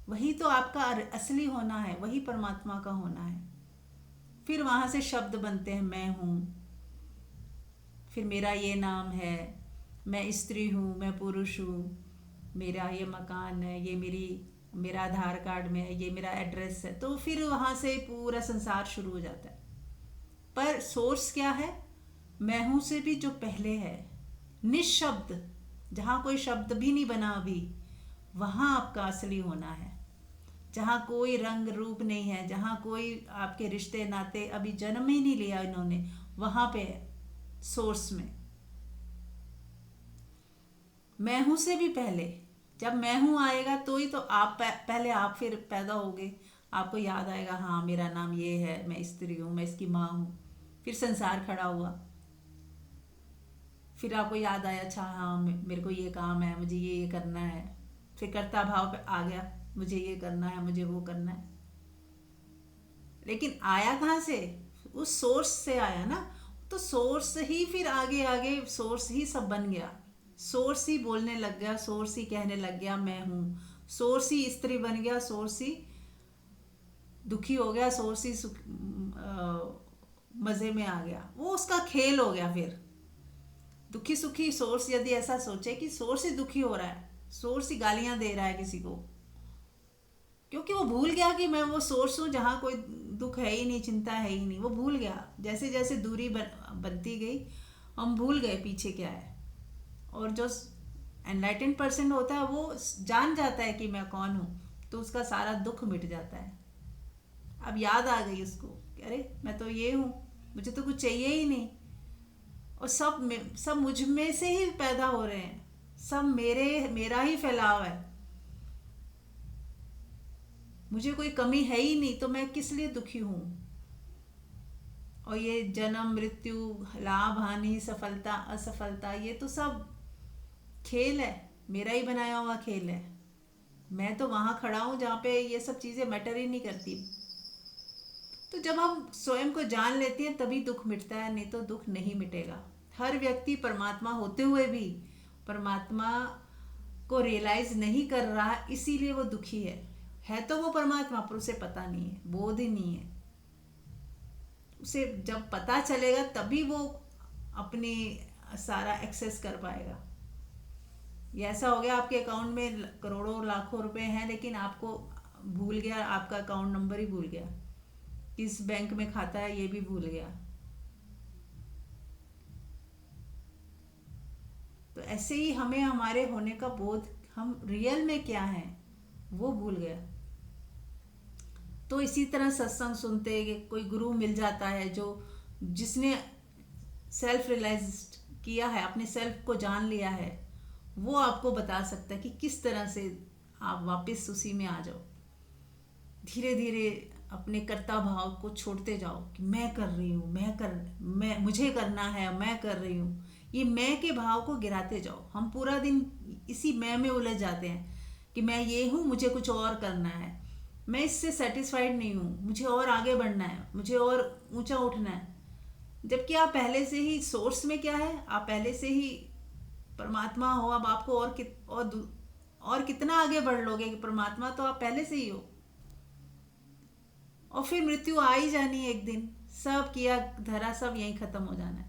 वही तो आपका असली होना है, वही परमात्मा का होना है। फिर वहां से शब्द बनते हैं मैं हूं, फिर मेरा ये नाम है, मैं स्त्री हूँ, मैं पुरुष हूँ, मेरा ये मकान है, ये मेरा आधार कार्ड में है, ये मेरा एड्रेस है। तो फिर वहाँ से पूरा संसार शुरू हो जाता है। पर सोर्स क्या है? मैं हूँ से भी जो पहले है, निशब्द, जहाँ कोई शब्द भी नहीं बना अभी, वहाँ आपका असली होना है। जहाँ कोई रंग रूप नहीं है, जहाँ कोई आपके रिश्ते नाते अभी जन्म ही नहीं लिया इन्होंने, वहाँ पे है सोर्स में। मैं हूं से भी पहले, जब मैं हूं आएगा तो ही तो आप पहले आप फिर पैदा होगे, आपको याद आएगा हाँ मेरा नाम ये है, मैं स्त्री हूँ, मैं इसकी माँ हूँ। फिर संसार खड़ा हुआ, फिर आपको याद आया अच्छा हाँ मेरे को ये काम है, मुझे ये करना है। फिर कर्ता भाव पे आ गया, मुझे ये करना है, मुझे वो करना है। लेकिन आया कहाँ से? उस सोर्स से आया ना। तो सोर्स ही फिर आगे आगे सोर्स ही सब बन गया। सोर्स ही बोलने लग गया, सोर्स ही कहने लग गया मैं हूँ। सोर्स ही स्त्री बन गया, सोर्स ही दुखी हो गया, सोर्स ही मज़े में आ गया। वो उसका खेल हो गया। फिर दुखी सुखी सोर्स यदि ऐसा सोचे कि सोर्स ही दुखी हो रहा है, सोर्स ही गालियां दे रहा है किसी को, क्योंकि वो भूल गया कि मैं वो सोर्स हूँ जहाँ कोई दुख है ही नहीं, चिंता है ही नहीं। वो भूल गया। जैसे जैसे दूरी बनती गई हम भूल गए पीछे क्या है। और जो एनलाइटेंड पर्सन होता है वो जान जाता है कि मैं कौन हूँ, तो उसका सारा दुख मिट जाता है। अब याद आ गई उसको कि अरे मैं तो ये हूँ, मुझे तो कुछ चाहिए ही नहीं, और सब मुझ में से ही पैदा हो रहे हैं, सब मेरा ही फैलाव है, मुझे कोई कमी है ही नहीं, तो मैं किस लिए दुखी हूँ। और ये जन्म मृत्यु, लाभ हानि, सफलता असफलता, ये तो सब खेल है, मेरा ही बनाया हुआ खेल है। मैं तो वहां खड़ा हूं जहाँ पे ये सब चीजें मैटर ही नहीं करती। तो जब हम स्वयं को जान लेते हैं तभी दुख मिटता है, नहीं तो दुख नहीं मिटेगा। हर व्यक्ति परमात्मा होते हुए भी परमात्मा को रियलाइज नहीं कर रहा, इसीलिए वो दुखी है तो वो परमात्मा, पर उसे पता नहीं है, बोध ही नहीं है उसे। जब पता चलेगा तभी वो अपनी सारा एक्सेस कर पाएगा। ये ऐसा हो गया आपके अकाउंट में करोड़ों लाखों रुपए हैं, लेकिन आपको भूल गया, आपका अकाउंट नंबर ही भूल गया, किस बैंक में खाता है ये भी भूल गया। तो ऐसे ही हमें हमारे होने का बोध, हम रियल में क्या हैं वो भूल गया। तो इसी तरह सत्संग सुनते कोई गुरु मिल जाता है जो जिसने सेल्फ रियलाइज किया है, अपने सेल्फ को जान लिया है, वो आपको बता सकता है कि किस तरह से आप वापस उसी में आ जाओ। धीरे धीरे अपने कर्ता भाव को छोड़ते जाओ कि मैं कर रही हूँ, मैं मुझे करना है, मैं कर रही हूँ। ये मैं के भाव को गिराते जाओ। हम पूरा दिन इसी मैं में उलझ जाते हैं कि मैं ये हूँ, मुझे कुछ और करना है, मैं इससे सेटिस्फाइड नहीं हूँ, मुझे और आगे बढ़ना है, मुझे और ऊंचा उठना है। जबकि आप पहले से ही सोर्स में क्या है, आप पहले से ही परमात्मा हो। अब आपको और कितना आगे बढ़ लोगे कि परमात्मा तो आप पहले से ही हो। और फिर मृत्यु आ ही जानी है एक दिन, सब किया धरा सब यहीं खत्म हो जाना है।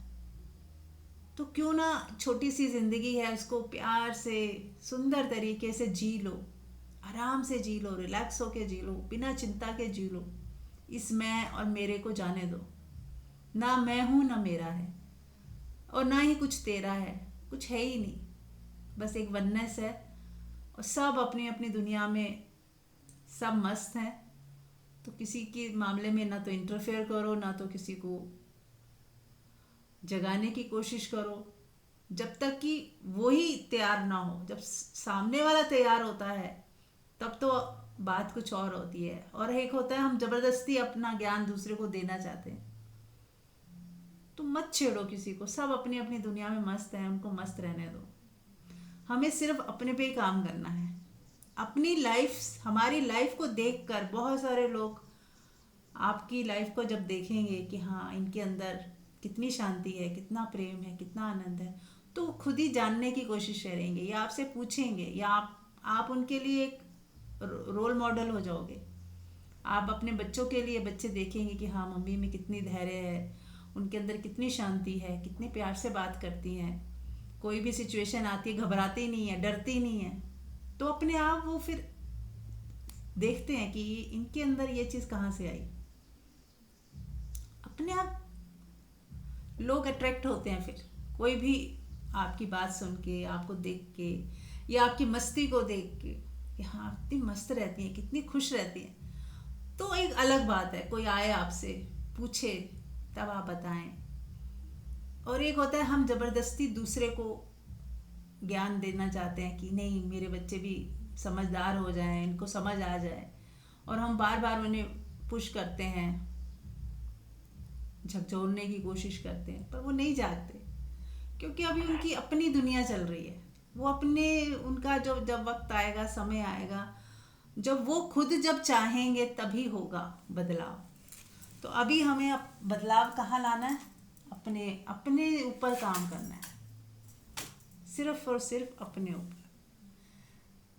तो क्यों ना छोटी सी जिंदगी है, उसको प्यार से सुंदर तरीके से जी लो, आराम से जी लो, रिलैक्स होके जी लो, बिना चिंता के जी लो। इस मैं और मेरे को जाने दो। ना मैं हूं ना मेरा है, और ना ही कुछ तेरा है, कुछ है ही नहीं, बस एक वननेस है। और सब अपनी अपनी दुनिया में सब मस्त हैं। तो किसी के मामले में ना तो इंटरफेयर करो, ना तो किसी को जगाने की कोशिश करो, जब तक कि वो ही तैयार ना हो। जब सामने वाला तैयार होता है तब तो बात कुछ और होती है। और एक होता है हम जबरदस्ती अपना ज्ञान दूसरे को देना चाहते हैं। तो मत छेड़ो किसी को, सब अपनी अपनी दुनिया में मस्त हैं, उनको मस्त रहने दो। हमें सिर्फ अपने पे ही काम करना है। अपनी लाइफ, हमारी लाइफ को देखकर बहुत सारे लोग आपकी लाइफ को जब देखेंगे कि हाँ इनके अंदर कितनी शांति है, कितना प्रेम है, कितना आनंद है, तो वो खुद ही जानने की कोशिश करेंगे या आपसे पूछेंगे, या आप उनके लिए एक रोल मॉडल हो जाओगे। आप अपने बच्चों के लिए, बच्चे देखेंगे कि हाँ मम्मी में कितनी धैर्य है, उनके अंदर कितनी शांति है, कितने प्यार से बात करती हैं, कोई भी सिचुएशन आती है घबराती नहीं है, डरती नहीं है। तो अपने आप वो फिर देखते हैं कि इनके अंदर ये चीज़ कहाँ से आई। अपने आप लोग अट्रैक्ट होते हैं फिर। कोई भी आपकी बात सुन के, आपको देख के, या आपकी मस्ती को देख के कि हाँ कितनी मस्त रहती हैं, कितनी खुश रहती हैं, तो एक अलग बात है। कोई आए आपसे पूछे तब आप बताएं। और एक होता है हम जबरदस्ती दूसरे को ज्ञान देना चाहते हैं कि नहीं मेरे बच्चे भी समझदार हो जाएं, इनको समझ आ जाए, और हम बार बार उन्हें पुश करते हैं, झकझोरने की कोशिश करते हैं, पर वो नहीं जागते क्योंकि अभी उनकी अपनी दुनिया चल रही है। वो अपने, उनका जो जब वक्त आएगा, समय आएगा, जब वो खुद जब चाहेंगे तभी होगा बदलाव। तो अभी हमें बदलाव कहाँ लाना है? अपने अपने ऊपर काम करना है, सिर्फ और सिर्फ अपने ऊपर।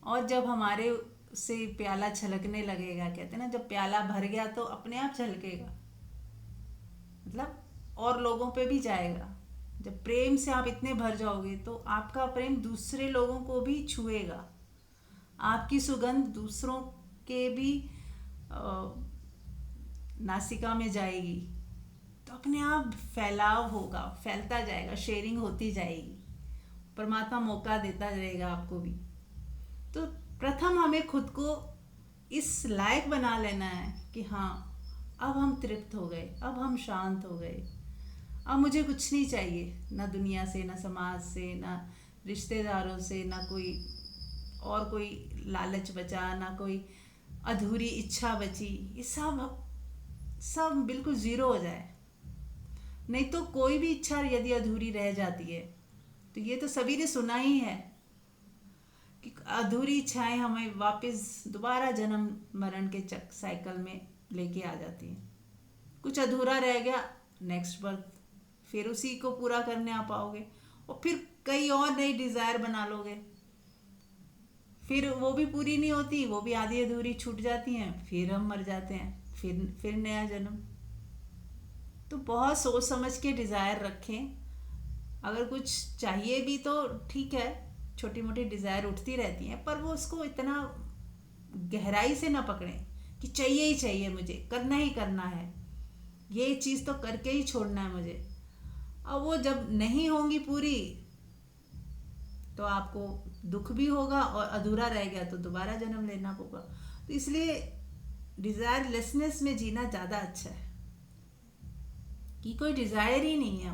और जब हमारे से प्याला छलकने लगेगा, कहते हैं ना जब प्याला भर गया तो अपने आप छलकेगा, मतलब और लोगों पे भी जाएगा। जब प्रेम से आप इतने भर जाओगे तो आपका प्रेम दूसरे लोगों को भी छुएगा, आपकी सुगंध दूसरों के भी नासिका में जाएगी, तो अपने आप फैलाव होगा, फैलता जाएगा, शेयरिंग होती जाएगी, परमात्मा मौका देता रहेगा आपको भी। तो प्रथम हमें खुद को इस लायक बना लेना है कि हाँ अब हम तृप्त हो गए, अब हम शांत हो गए, अब मुझे कुछ नहीं चाहिए, ना दुनिया से, ना समाज से, ना रिश्तेदारों से, ना कोई और कोई लालच बचा, ना कोई अधूरी इच्छा बची। ये सब सब बिल्कुल ज़ीरो हो जाए। नहीं तो कोई भी इच्छा यदि अधूरी रह जाती है, तो ये तो सभी ने सुना ही है कि अधूरी इच्छाएं हमें वापस दोबारा जन्म मरण के चक साइकिल में लेके आ जाती हैं। कुछ अधूरा रह गया, नेक्स्ट बर्थ फिर उसी को पूरा करने आ पाओगे, और फिर कई और नई डिज़ायर बना लोगे, फिर वो भी पूरी नहीं होती, वो भी आधी अधूरी छूट जाती हैं, फिर हम मर जाते हैं, फिर नया जन्म। तो बहुत सोच समझ के डिज़ायर रखें। अगर कुछ चाहिए भी तो ठीक है, छोटी मोटी डिज़ायर उठती रहती हैं, पर वो उसको इतना गहराई से ना पकड़ें कि चाहिए ही चाहिए, मुझे करना ही करना है, ये चीज़ तो करके ही छोड़ना है मुझे। अब वो जब नहीं होंगी पूरी तो आपको दुख भी होगा, और अधूरा रह गया तो दोबारा जन्म लेना होगा। तो इसलिए डिज़ायर लेसनेस में जीना ज़्यादा अच्छा है कि कोई डिज़ायर ही नहीं है,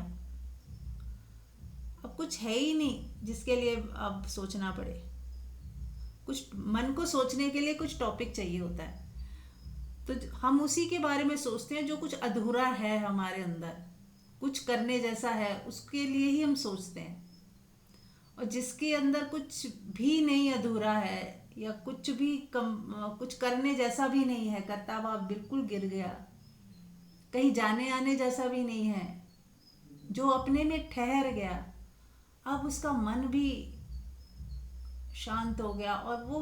अब कुछ है ही नहीं जिसके लिए अब सोचना पड़े। कुछ मन को सोचने के लिए कुछ टॉपिक चाहिए होता है, तो हम उसी के बारे में सोचते हैं जो कुछ अधूरा है हमारे अंदर, कुछ करने जैसा है, उसके लिए ही हम सोचते हैं। और जिसके अंदर कुछ भी नहीं अधूरा है, या कुछ भी कुछ करने जैसा भी नहीं है, करता भाव बिल्कुल गिर गया, कहीं जाने आने जैसा भी नहीं है, जो अपने में ठहर गया, अब उसका मन भी शांत हो गया, और वो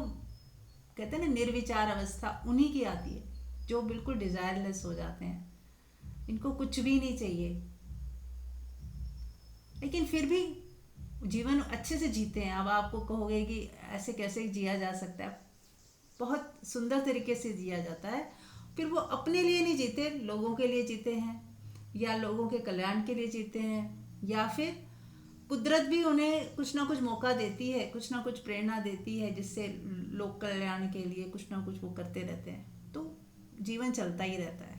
कहते हैं ना निर्विचार अवस्था उन्हीं की आती है जो बिल्कुल डिजायरलेस हो जाते हैं। इनको कुछ भी नहीं चाहिए, लेकिन फिर भी जीवन अच्छे से जीते हैं। अब आपको कहोगे कि ऐसे कैसे जिया जा सकता है, बहुत सुंदर तरीके से जिया जाता है। फिर वो अपने लिए नहीं जीते, लोगों के लिए जीते हैं, या लोगों के कल्याण के लिए जीते हैं, या फिर कुदरत भी उन्हें कुछ ना कुछ मौका देती है, कुछ ना कुछ प्रेरणा देती है, जिससे लोक कल्याण के लिए कुछ ना कुछ वो करते रहते हैं। तो जीवन चलता ही रहता है।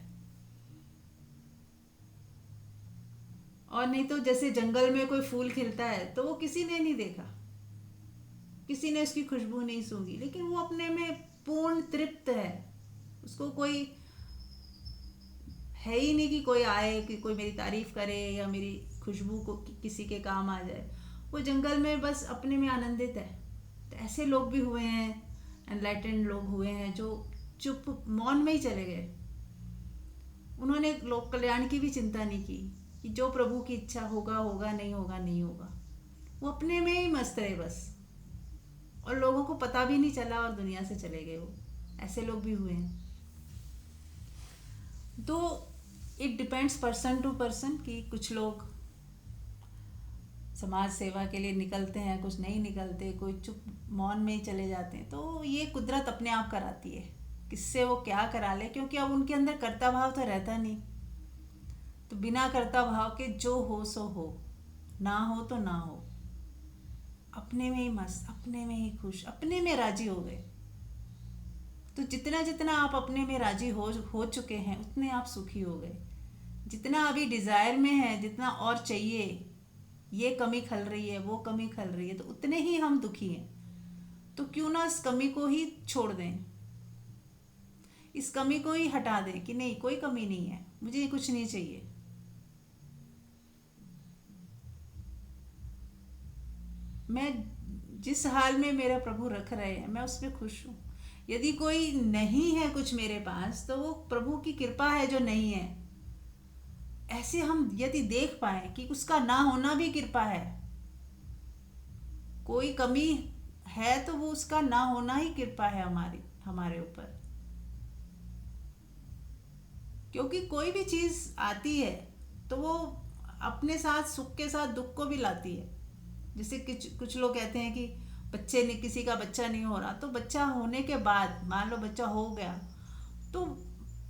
और नहीं तो जैसे जंगल में कोई फूल खिलता है तो वो किसी ने नहीं देखा, किसी ने उसकी खुशबू नहीं सूंघी, लेकिन वो अपने में पूर्ण तृप्त है। उसको कोई है ही नहीं कि कोई आए, कि कोई मेरी तारीफ करे या मेरी खुशबू को किसी के काम आ जाए। वो जंगल में बस अपने में आनंदित है। तो ऐसे लोग भी हुए हैं, एनलाइटेंड लोग हुए हैं जो चुप मौन में ही चले गए। उन्होंने लोक कल्याण की भी चिंता नहीं की कि जो प्रभु की इच्छा होगा होगा, नहीं होगा नहीं होगा। वो अपने में ही मस्त रहे बस, और लोगों को पता भी नहीं चला और दुनिया से चले गए वो। ऐसे लोग भी हुए हैं। तो it depends person to person कि कुछ लोग समाज सेवा के लिए निकलते हैं, कुछ नहीं निकलते, कोई चुप मौन में ही चले जाते हैं। तो ये कुदरत अपने आप कराती है, किससे वो क्या करा ले, क्योंकि अब उनके अंदर कर्ता भाव तो रहता नहीं। तो बिना कर्ता भाव के जो हो सो हो, ना हो तो ना हो, अपने में ही मस्त, अपने में ही खुश, अपने में राजी हो गए। तो जितना जितना आप अपने में राजी हो चुके हैं, उतने आप सुखी हो गए। जितना अभी डिज़ायर में है, जितना और चाहिए, ये कमी खल रही है, वो कमी खल रही है, तो उतने ही हम दुखी हैं। तो क्यों ना इस कमी को ही छोड़ दें, इस कमी को ही हटा दें कि नहीं, कोई कमी नहीं है, मुझे कुछ नहीं चाहिए। मैं जिस हाल में मेरा प्रभु रख रहे हैं, मैं उसमें खुश हूँ। यदि कोई नहीं है कुछ मेरे पास, तो वो प्रभु की कृपा है जो नहीं है। ऐसे हम यदि देख पाए कि उसका ना होना भी कृपा है, कोई कमी है तो वो उसका ना होना ही कृपा है हमारे ऊपर। क्योंकि कोई भी चीज़ आती है तो वो अपने साथ सुख के साथ दुख को भी लाती है। जैसे कुछ लोग कहते हैं कि बच्चे ने, किसी का बच्चा नहीं हो रहा, तो बच्चा होने के बाद मान लो बच्चा हो गया, तो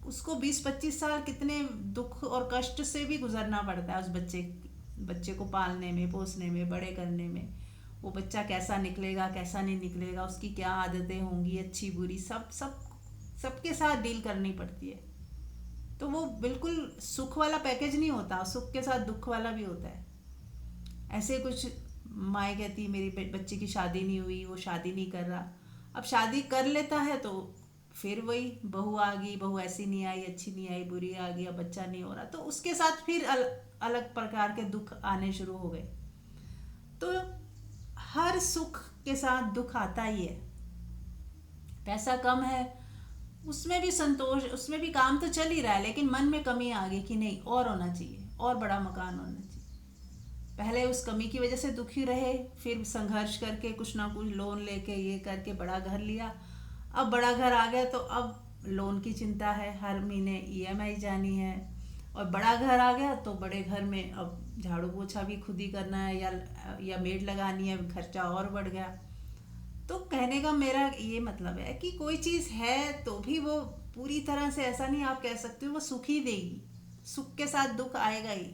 उसको 20-25 साल कितने दुख और कष्ट से भी गुजरना पड़ता है उस बच्चे को पालने में, पोसने में, बड़े करने में। वो बच्चा कैसा निकलेगा, कैसा नहीं निकलेगा, उसकी क्या आदतें होंगी, अच्छी बुरी, सब सब सबके साथ डील करनी पड़ती है। तो वो बिल्कुल सुख वाला पैकेज नहीं होता, सुख के साथ दुख वाला भी होता है। ऐसे कुछ माएँ कहती मेरी बच्चे की शादी नहीं हुई, वो शादी नहीं कर रहा। अब शादी कर लेता है तो फिर वही बहू आ गई, बहू ऐसी नहीं आई, अच्छी नहीं आई, बुरी आ गई, अब बच्चा नहीं हो रहा, तो उसके साथ फिर अलग प्रकार के दुख आने शुरू हो गए। तो हर सुख के साथ दुख आता ही है। पैसा कम है, उसमें भी संतोष, उसमें भी काम तो चल ही रहा है, लेकिन मन में कमी आ गई कि नहीं, और होना चाहिए, और बड़ा मकान होना चाहिए। पहले उस कमी की वजह से दुखी रहे, फिर संघर्ष करके कुछ ना कुछ लोन लेके ये करके बड़ा घर लिया। अब बड़ा घर आ गया तो अब लोन की चिंता है, हर महीने ईएमआई जानी है। और बड़ा घर आ गया तो बड़े घर में अब झाड़ू पोछा भी खुद ही करना है, या मेड लगानी है, खर्चा और बढ़ गया। तो कहने का मेरा ये मतलब है कि कोई चीज़ है तो भी वो पूरी तरह से ऐसा नहीं आप कह सकते हो वो सुख ही देगी, सुख के साथ दुख आएगा ही।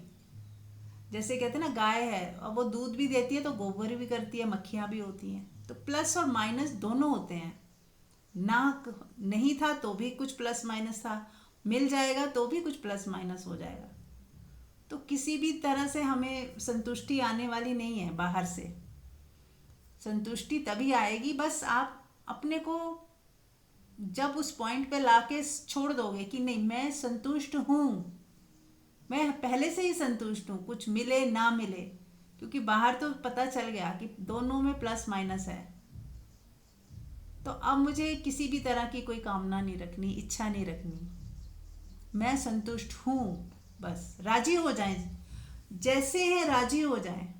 जैसे कहते हैं ना, गाय है और वो दूध भी देती है तो गोबर भी करती है, मक्खियाँ भी होती हैं, तो प्लस और माइनस दोनों होते हैं। ना नहीं था तो भी कुछ प्लस माइनस था, मिल जाएगा तो भी कुछ प्लस माइनस हो जाएगा। तो किसी भी तरह से हमें संतुष्टि आने वाली नहीं है बाहर से। संतुष्टि तभी आएगी बस आप अपने को जब उस पॉइंट पे लाके छोड़ दोगे कि नहीं, मैं संतुष्ट हूँ, मैं पहले से ही संतुष्ट हूँ, कुछ मिले ना मिले। क्योंकि बाहर तो पता चल गया कि दोनों में प्लस माइनस है। तो अब मुझे किसी भी तरह की कोई कामना नहीं रखनी, इच्छा नहीं रखनी, मैं संतुष्ट हूँ। बस राजी हो जाएं, जैसे हैं राजी हो जाएं।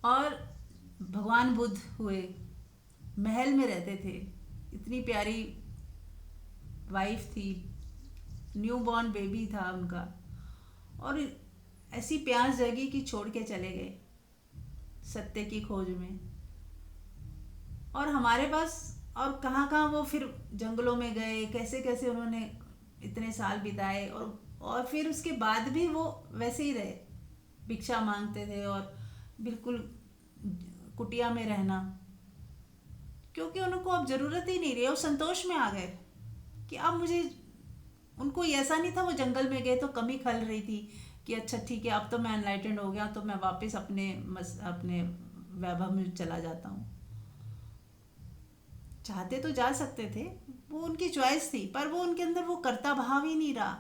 और भगवान बुद्ध हुए, महल में रहते थे, इतनी प्यारी वाइफ थी, न्यू बॉर्न बेबी था उनका, और ऐसी प्यास जगी कि छोड़ के चले गए सत्य की खोज में। और हमारे पास और कहाँ कहाँ वो फिर जंगलों में गए, कैसे कैसे उन्होंने इतने साल बिताए, और फिर उसके बाद भी वो वैसे ही रहे, भिक्षा मांगते थे और बिल्कुल कुटिया में रहना, क्योंकि उनको अब ज़रूरत ही नहीं रही, और संतोष में आ गए। कि अब मुझे, उनको ऐसा नहीं था वो जंगल में गए तो कमी खल रही थी कि अच्छा ठीक है अब तो मैं एनलाइटेंड हो गया तो मैं वापस अपने वैभव में चला जाता हूँ। चाहते तो जा सकते थे, वो उनकी चॉइस थी, पर वो उनके अंदर वो कर्ता भाव ही नहीं रहा।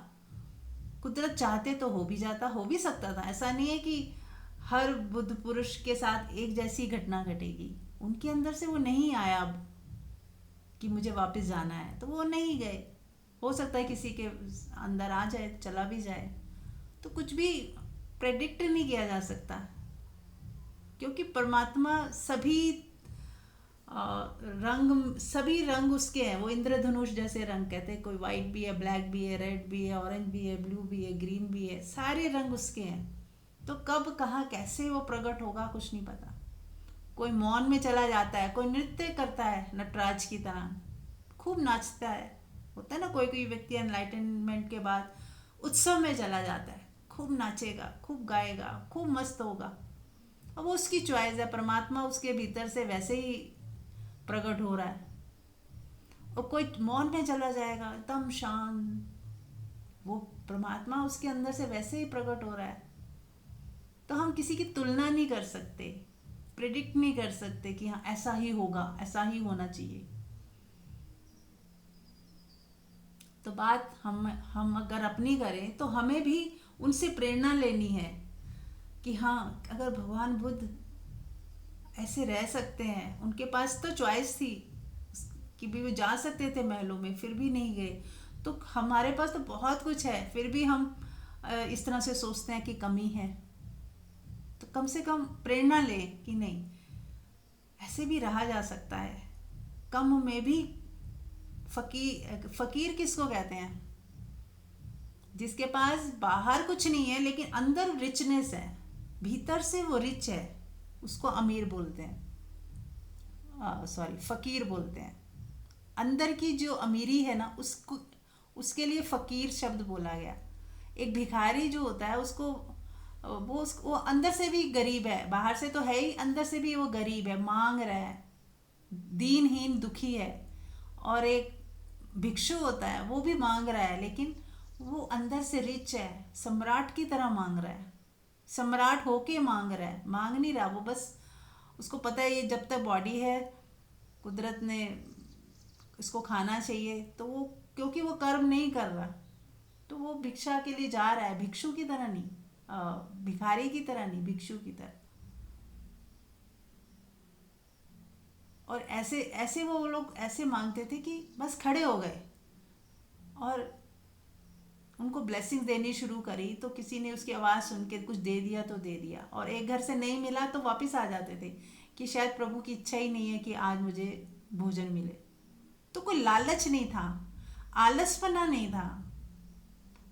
कुदरत चाहते तो हो भी जाता, हो भी सकता था। ऐसा नहीं है कि हर बुद्ध पुरुष के साथ एक जैसी घटना घटेगी। उनके अंदर से वो नहीं आया अब कि मुझे वापस जाना है, तो वो नहीं गए। हो सकता है किसी के अंदर आ जाए, चला भी जाए। तो कुछ भी प्रेडिक्ट नहीं किया जा सकता, क्योंकि परमात्मा सभी रंग उसके हैं। वो इंद्रधनुष जैसे रंग कहते हैं, कोई वाइट भी है, ब्लैक भी है, रेड भी है, ऑरेंज भी है, ब्लू भी है, ग्रीन भी है, सारे रंग उसके हैं। तो कब कहाँ कैसे वो प्रकट होगा कुछ नहीं पता। कोई मौन में चला जाता है, कोई नृत्य करता है नटराज की तरह, खूब नाचता है। होता है ना, कोई कोई व्यक्ति एनलाइटनमेंट के बाद उत्सव में चला जाता है, खूब नाचेगा, खूब गाएगा, खूब मस्त होगा। अब वो उसकी चॉइस है, परमात्मा उसके भीतर से वैसे ही प्रकट हो रहा है। और कोई मौन में चला जाएगा एकदम शांत, वो परमात्मा उसके अंदर से वैसे ही प्रकट हो रहा है। तो हम किसी की तुलना नहीं कर सकते, प्रिडिक्ट नहीं कर सकते कि हाँ ऐसा ही होगा, ऐसा ही होना चाहिए। तो बात हम अगर अपनी करें तो हमें भी उनसे प्रेरणा लेनी है कि हाँ अगर भगवान बुद्ध ऐसे रह सकते हैं, उनके पास तो चॉइस थी कि भी वो जा सकते थे महलों में, फिर भी नहीं गए। तो हमारे पास तो बहुत कुछ है, फिर भी हम इस तरह से सोचते हैं कि कमी है। तो कम से कम प्रेरणा लें कि नहीं, ऐसे भी रहा जा सकता है। कम में भी फकीर किसको कहते हैं? जिसके पास बाहर कुछ नहीं है लेकिन अंदर रिचनेस है, भीतर से वो रिच है, उसको अमीर बोलते हैं, सॉरी फकीर बोलते हैं। अंदर की जो अमीरी है ना, उसको, उसके लिए फकीर शब्द बोला गया। एक भिखारी जो होता है उसको वो अंदर से भी गरीब है, बाहर से तो है ही, अंदर से भी वो गरीब है, मांग रहा है, दीनहीन दुखी है। और एक भिक्षु होता है, वो भी मांग रहा है, लेकिन वो अंदर से रिच है, सम्राट की तरह मांग रहा है, सम्राट होके मांग रहा है, मांग नहीं रहा वो, बस उसको पता है ये जब तक बॉडी है कुदरत ने इसको खाना चाहिए, तो वो क्योंकि वो कर्म नहीं कर रहा तो वो भिक्षा के लिए जा रहा है, भिक्षु की तरह नहीं, भिखारी की तरह नहीं, भिक्षु की तरह। और ऐसे ऐसे वो लोग ऐसे मांगते थे कि बस खड़े हो गए और उनको ब्लेसिंग देनी शुरू करी, तो किसी ने उसकी आवाज़ सुन के कुछ दे दिया तो दे दिया, और एक घर से नहीं मिला तो वापस आ जाते थे कि शायद प्रभु की इच्छा ही नहीं है कि आज मुझे भोजन मिले। तो कोई लालच नहीं था, आलसपना नहीं था,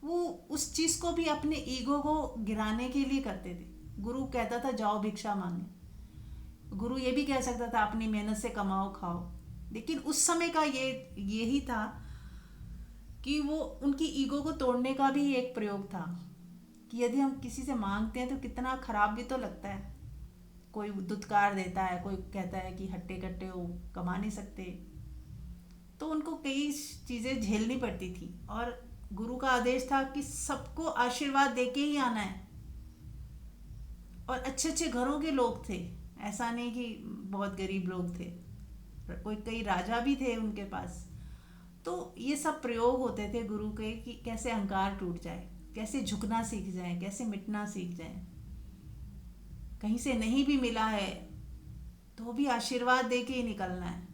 वो उस चीज़ को भी अपने ईगो को गिराने के लिए करते थे। गुरु कहता था जाओ भिक्षा मांगे, गुरु ये भी कह सकता था अपनी मेहनत से कमाओ खाओ, लेकिन उस समय का यही था कि वो उनकी ईगो को तोड़ने का भी एक प्रयोग था कि यदि हम किसी से मांगते हैं तो कितना खराब भी तो लगता है। कोई दुत्कार देता है, कोई कहता है कि हट्टे कट्टे हो, कमा नहीं सकते, तो उनको कई चीज़ें झेलनी पड़ती थी। और गुरु का आदेश था कि सबको आशीर्वाद देके ही आना है। और अच्छे अच्छे घरों के लोग थे, ऐसा नहीं कि बहुत गरीब लोग थे, कोई कई राजा भी थे उनके पास। तो ये सब प्रयोग होते थे गुरु के कि कैसे अहंकार टूट जाए, कैसे झुकना सीख जाए, कैसे मिटना सीख जाए। कहीं से नहीं भी मिला है तो भी आशीर्वाद दे के ही निकलना है,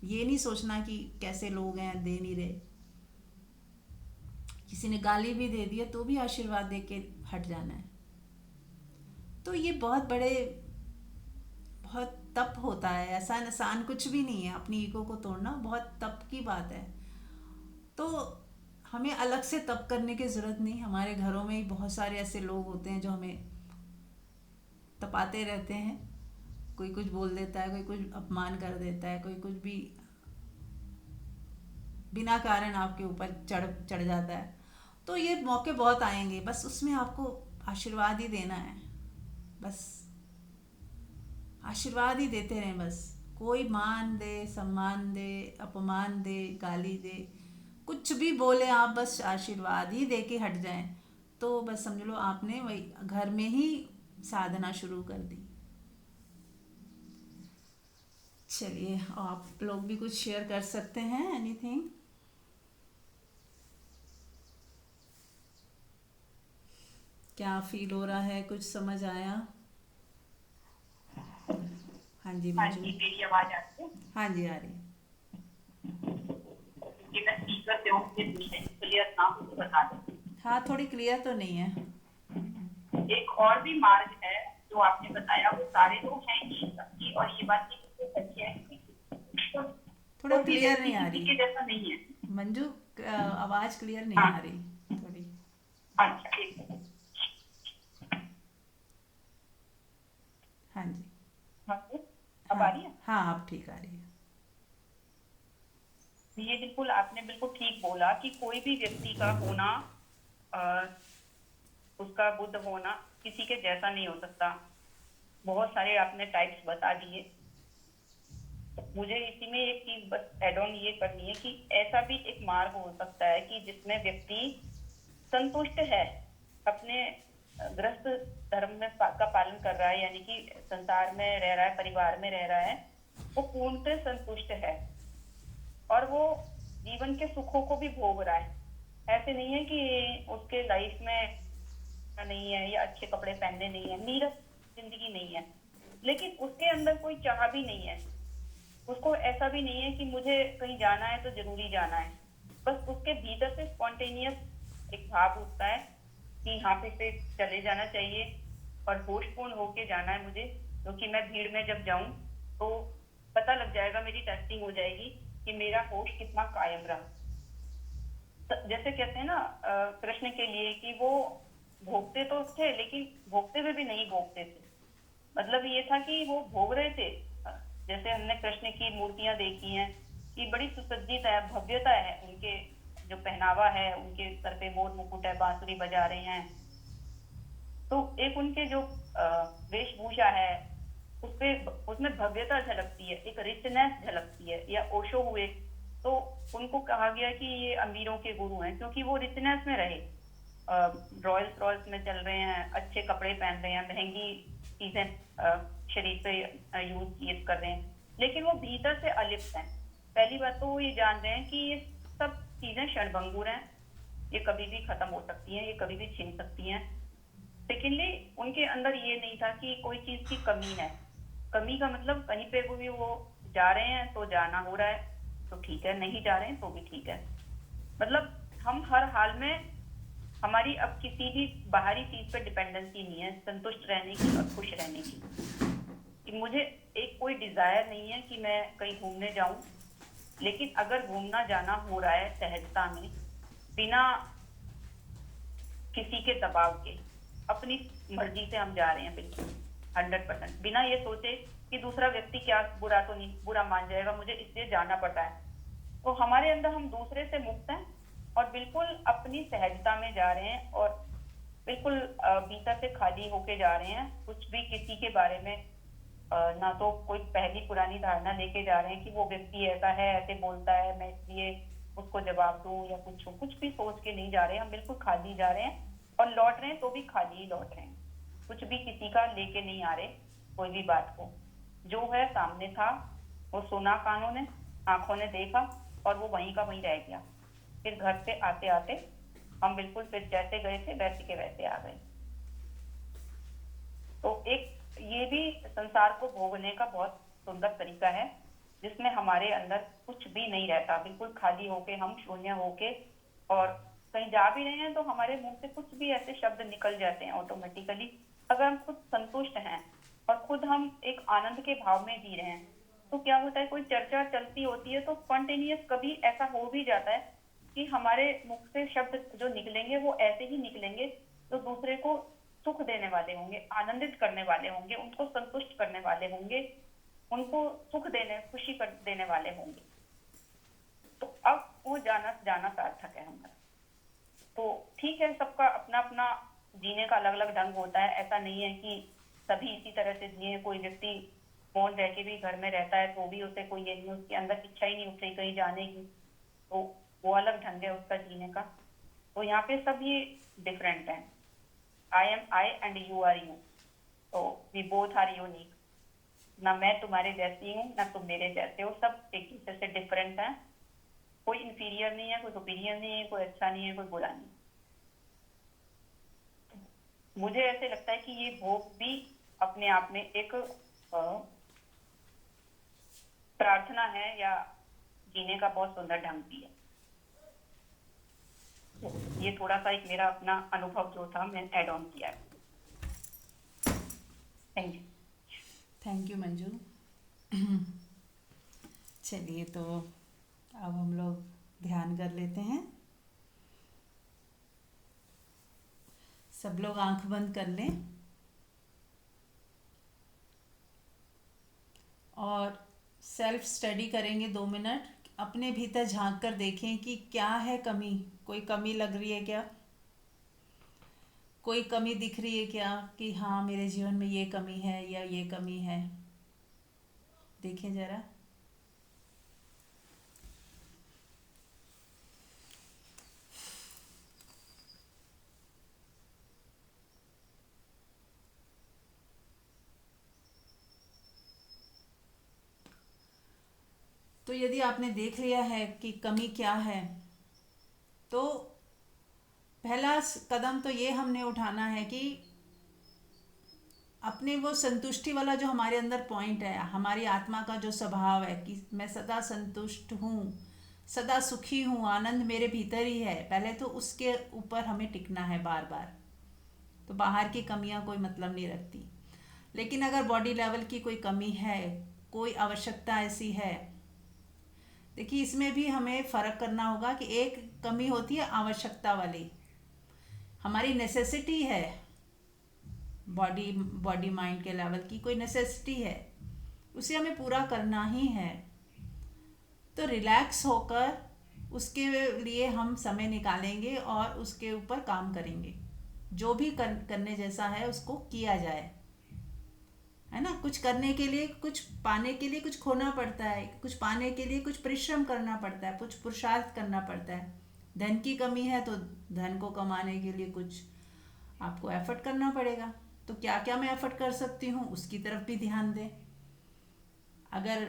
ये नहीं सोचना कि कैसे लोग हैं दे नहीं रहे। किसी ने गाली भी दे दिया तो भी आशीर्वाद दे के हट जाना है। तो ये बहुत तप होता है, ऐसा आसान कुछ भी नहीं है। अपनी ईगो को तोड़ना बहुत तप की बात है। तो हमें अलग से तप करने की ज़रूरत नहीं, हमारे घरों में ही बहुत सारे ऐसे लोग होते हैं जो हमें तपाते रहते हैं। कोई कुछ बोल देता है, कोई कुछ अपमान कर देता है, कोई कुछ भी बिना कारण आपके ऊपर चढ़ चढ़ जाता है। तो ये मौके बहुत आएंगे, बस उसमें आपको आशीर्वाद ही देना है, बस आशीर्वाद ही देते रहें। बस कोई मान दे, सम्मान दे, अपमान दे, गाली दे, कुछ भी बोले आप, बस आशीर्वाद ही दे के हट जाएं, तो बस समझ लो आपने वही घर में ही साधना शुरू कर दी। चलिए, आप लोग भी कुछ शेयर कर सकते हैं, एनीथिंग। क्या फील हो रहा है, कुछ समझ आया? हाँ जी हाँ मंजू। जी, मेरी आवाज आ रही है? हाँ जी, आ रही है। क्योंकि मैं स्पीकर पे हूँ, क्लियर ना हो तो बता दें। हाँ, थोड़ी क्लियर तो नहीं है। एक और भी मार्ग है जो आपने बताया, वो सारे तो हैं ही सबकी, और ये बात भी बिल्कुल सच है कि तो थोड़ा कोई भी क्लियर व्यक्ति नहीं आ किसी रही के जैसा नहीं है। मंजू, आवाज़ क्लियर नहीं आ हाँ, रही थोड़ी। अच्छा, एक मिनट। हाँ जी। हाँ जी, अब हाँ आ रही है? हाँ, अब ठीक आ रही है। ये बिल्कुल आपने बिल्कुल ठीक बोला कि कोई भी व्यक्ति का होना, अ, उसका बुद्ध होना किसी के जैसा नहीं हो सकता। बहुत सारे आपने टाइप्स बता दिए। मुझे इसी में एक चीज बस एड ऑन ये करनी है कि ऐसा भी एक मार्ग हो सकता है कि जिसमें व्यक्ति संतुष्ट है, अपने गृहस्थ धर्म में का पालन कर रहा है, यानी कि संसार में रह रहा है, परिवार में रह रहा है, वो पूर्णतः संतुष्ट है और वो जीवन के सुखों को भी भोग रहा है। ऐसे नहीं है कि उसके लाइफ में नहीं है या अच्छे कपड़े पहनने नहीं है, नीरस जिंदगी नहीं है, लेकिन उसके अंदर कोई चाह भी नहीं है। उसको ऐसा भी नहीं है कि मुझे कहीं जाना है तो जरूरी जाना है। बस उसके भीतर से स्पॉन्टेनियस एक भाव उठता है कि यहाँ पे चले जाना चाहिए और होशपूर्ण होके जाना है मुझे, क्योंकि मैं भीड़ में जब जाऊं तो पता लग जाएगा, मेरी टेस्टिंग हो जाएगी कि मेरा होश कितना कायम रहा। जैसे कहते हैं ना कृष्ण के लिए कि वो भोगते तो थे लेकिन भोगते हुए भी नहीं भोगते थे। मतलब ये था कि वो भोग रहे थे। जैसे हमने कृष्ण की मूर्तियां देखी हैं कि बड़ी सुसज्जित है, भव्यता है उनके, जो पहनावा है, उनके सर पे मोर मुकुट है, बांसुरी बजा रहे हैं, तो एक उनके जो वेशभूषा है उसपे, उसमें भव्यता झलकती है, एक रिचनेस झलकती है। या ओशो हुए तो उनको कहा गया कि ये अमीरों के गुरु हैं, क्योंकि वो रिचनेस में रहे, रॉयल्स रॉयल्स में चल रहे हैं, अच्छे कपड़े पहन रहे हैं, महंगी चीजें शरीर पे यूज कर रहे हैं, लेकिन वो भीतर से अलिप्त हैं। पहली बात तो वो ये जान रहे हैं कि ये सब चीजें क्षणभंगुर हैं, ये कभी भी खत्म हो सकती हैं, ये कभी भी छिन सकती हैं। सेकेंडली, उनके अंदर ये नहीं था कि कोई चीज की कमी है। कमी का मतलब कहीं पे भी वो जा रहे हैं तो जाना हो रहा है तो ठीक है, नहीं जा रहे हैं तो भी ठीक है। मतलब हम हर हाल में, हमारी अब किसी भी बाहरी चीज पर डिपेंडेंसी नहीं है संतुष्ट रहने की और खुश रहने की। कि मुझे एक कोई डिजायर नहीं है कि मैं कहीं घूमने जाऊं, लेकिन अगर घूमना जाना हो रहा है सहजता में, बिना किसी के दबाव के, अपनी मर्जी से हम जा रहे हैं, बिल्कुल 100%, बिना ये सोचे कि दूसरा व्यक्ति क्या बुरा तो नहीं, बुरा मान जाएगा मुझे इसलिए जाना पड़ता है। तो हमारे अंदर हम दूसरे से मुक्त हैं और बिल्कुल अपनी सहजता में जा रहे हैं और बिल्कुल भीतर से खाली होके जा रहे हैं। कुछ भी किसी के बारे में ना तो कोई पहली पुरानी धारणा लेके जा रहे हैं कि वो व्यक्ति ऐसा है, ऐसे बोलता है, मैं इसलिए उसको जवाब दूं या कुछ भी सोच के नहीं जा रहे हैं। हम बिल्कुल खाली जा रहे हैं और लौट रहे हैं तो भी खाली ही लौट रहे हैं। कुछ भी किसी का लेके नहीं आ रहे कोई भी बात को। जो है सामने था, वो सुना कानों ने, आंखों ने देखा और वो वहीं का वहीं रह गया। फिर घर से आते आते हम बिल्कुल फिर जैसे गए थे वैसे के वैसे आ गए। तो एक ये भी संसार को भोगने का बहुत सुंदर तरीका है, जिसमें हमारे अंदर कुछ भी नहीं रहता, बिल्कुल खाली होके, हम शून्य होके, और कहीं जा भी रहे हैं तो हमारे मुंह से कुछ भी ऐसे शब्द निकल जाते हैं ऑटोमेटिकली, अगर हम खुद संतुष्ट हैं और खुद हम एक आनंद के भाव में जी रहे हैं। तो क्या होता है, कोई चर्चा चलती होती है तो स्पॉन्टेनियस कभी ऐसा हो भी जाता है कि हमारे मुख से शब्द जो निकलेंगे वो ऐसे ही निकलेंगे तो दूसरे को सुख देने वाले होंगे, आनंदित करने वाले होंगे, उनको संतुष्ट करने वाले होंगे, उनको सुख देने, खुशी कर देने वाले होंगे। तो अब वो जाना जाना सार्थक है हमारा। तो ठीक है, सबका अपना अपना जीने का अलग अलग ढंग होता है। ऐसा नहीं है कि सभी इसी तरह से जिए। कोई व्यक्ति मौन रह के भी घर में रहता है तो भी उसे कोई ये नहीं, उसके अंदर इच्छा ही नहीं उठ रही कहीं जाने की, तो वो अलग ढंग है उसका जीने का। तो यहाँ पे सब ये डिफरेंट है। I am I and you are you, तो वी बोथ आर यूनिक। ना मैं तुम्हारे जैसी हूँ ना तुम मेरे जैसे हो, सब एक दूसरे से डिफरेंट है। कोई इंफीरियर नहीं है, कोई सुपीरियर नहीं है, कोई अच्छा नहीं है, कोई बुरा नहीं। मुझे ऐसे लगता है कि ये भोग भी अपने आप में एक प्रार्थना है या जीने का बहुत सुंदर ढंग भी है। तो ये थोड़ा सा एक मेरा अपना अनुभव जो था मैंने ऐड ऑन किया है। Thank you. Thank you Manju. चलिए तो अब हम लोग ध्यान कर लेते हैं। सब लोग आंख बंद कर लें और सेल्फ स्टडी करेंगे 2 मिनट। अपने भीतर झांक कर देखें कि क्या है कमी, कोई कमी लग रही है क्या, कोई कमी दिख रही है क्या कि हाँ मेरे जीवन में ये कमी है या ये कमी है। देखें ज़रा। तो यदि आपने देख लिया है कि कमी क्या है, तो पहला कदम तो ये हमने उठाना है कि अपने वो संतुष्टि वाला जो हमारे अंदर पॉइंट है, हमारी आत्मा का जो स्वभाव है कि मैं सदा संतुष्ट हूँ, सदा सुखी हूँ, आनंद मेरे भीतर ही है, पहले तो उसके ऊपर हमें टिकना है बार बार। तो बाहर की कमियां कोई मतलब नहीं रखती। लेकिन अगर बॉडी लेवल की कोई कमी है, कोई आवश्यकता ऐसी है, देखिए इसमें भी हमें फ़र्क करना होगा कि एक कमी होती है आवश्यकता वाली, हमारी नेसेसिटी है, बॉडी बॉडी माइंड के लेवल की कोई नेसेसिटी है, उसे हमें पूरा करना ही है। तो रिलैक्स होकर उसके लिए हम समय निकालेंगे और उसके ऊपर काम करेंगे। जो भी करने जैसा है उसको किया जाए, है ना। कुछ करने के लिए, कुछ पाने के लिए कुछ खोना पड़ता है, कुछ पाने के लिए कुछ परिश्रम करना पड़ता है, कुछ पुरुषार्थ करना पड़ता है। धन की कमी है तो धन को कमाने के लिए कुछ आपको एफर्ट करना पड़ेगा। तो क्या क्या मैं एफर्ट कर सकती हूँ उसकी तरफ भी ध्यान दें। अगर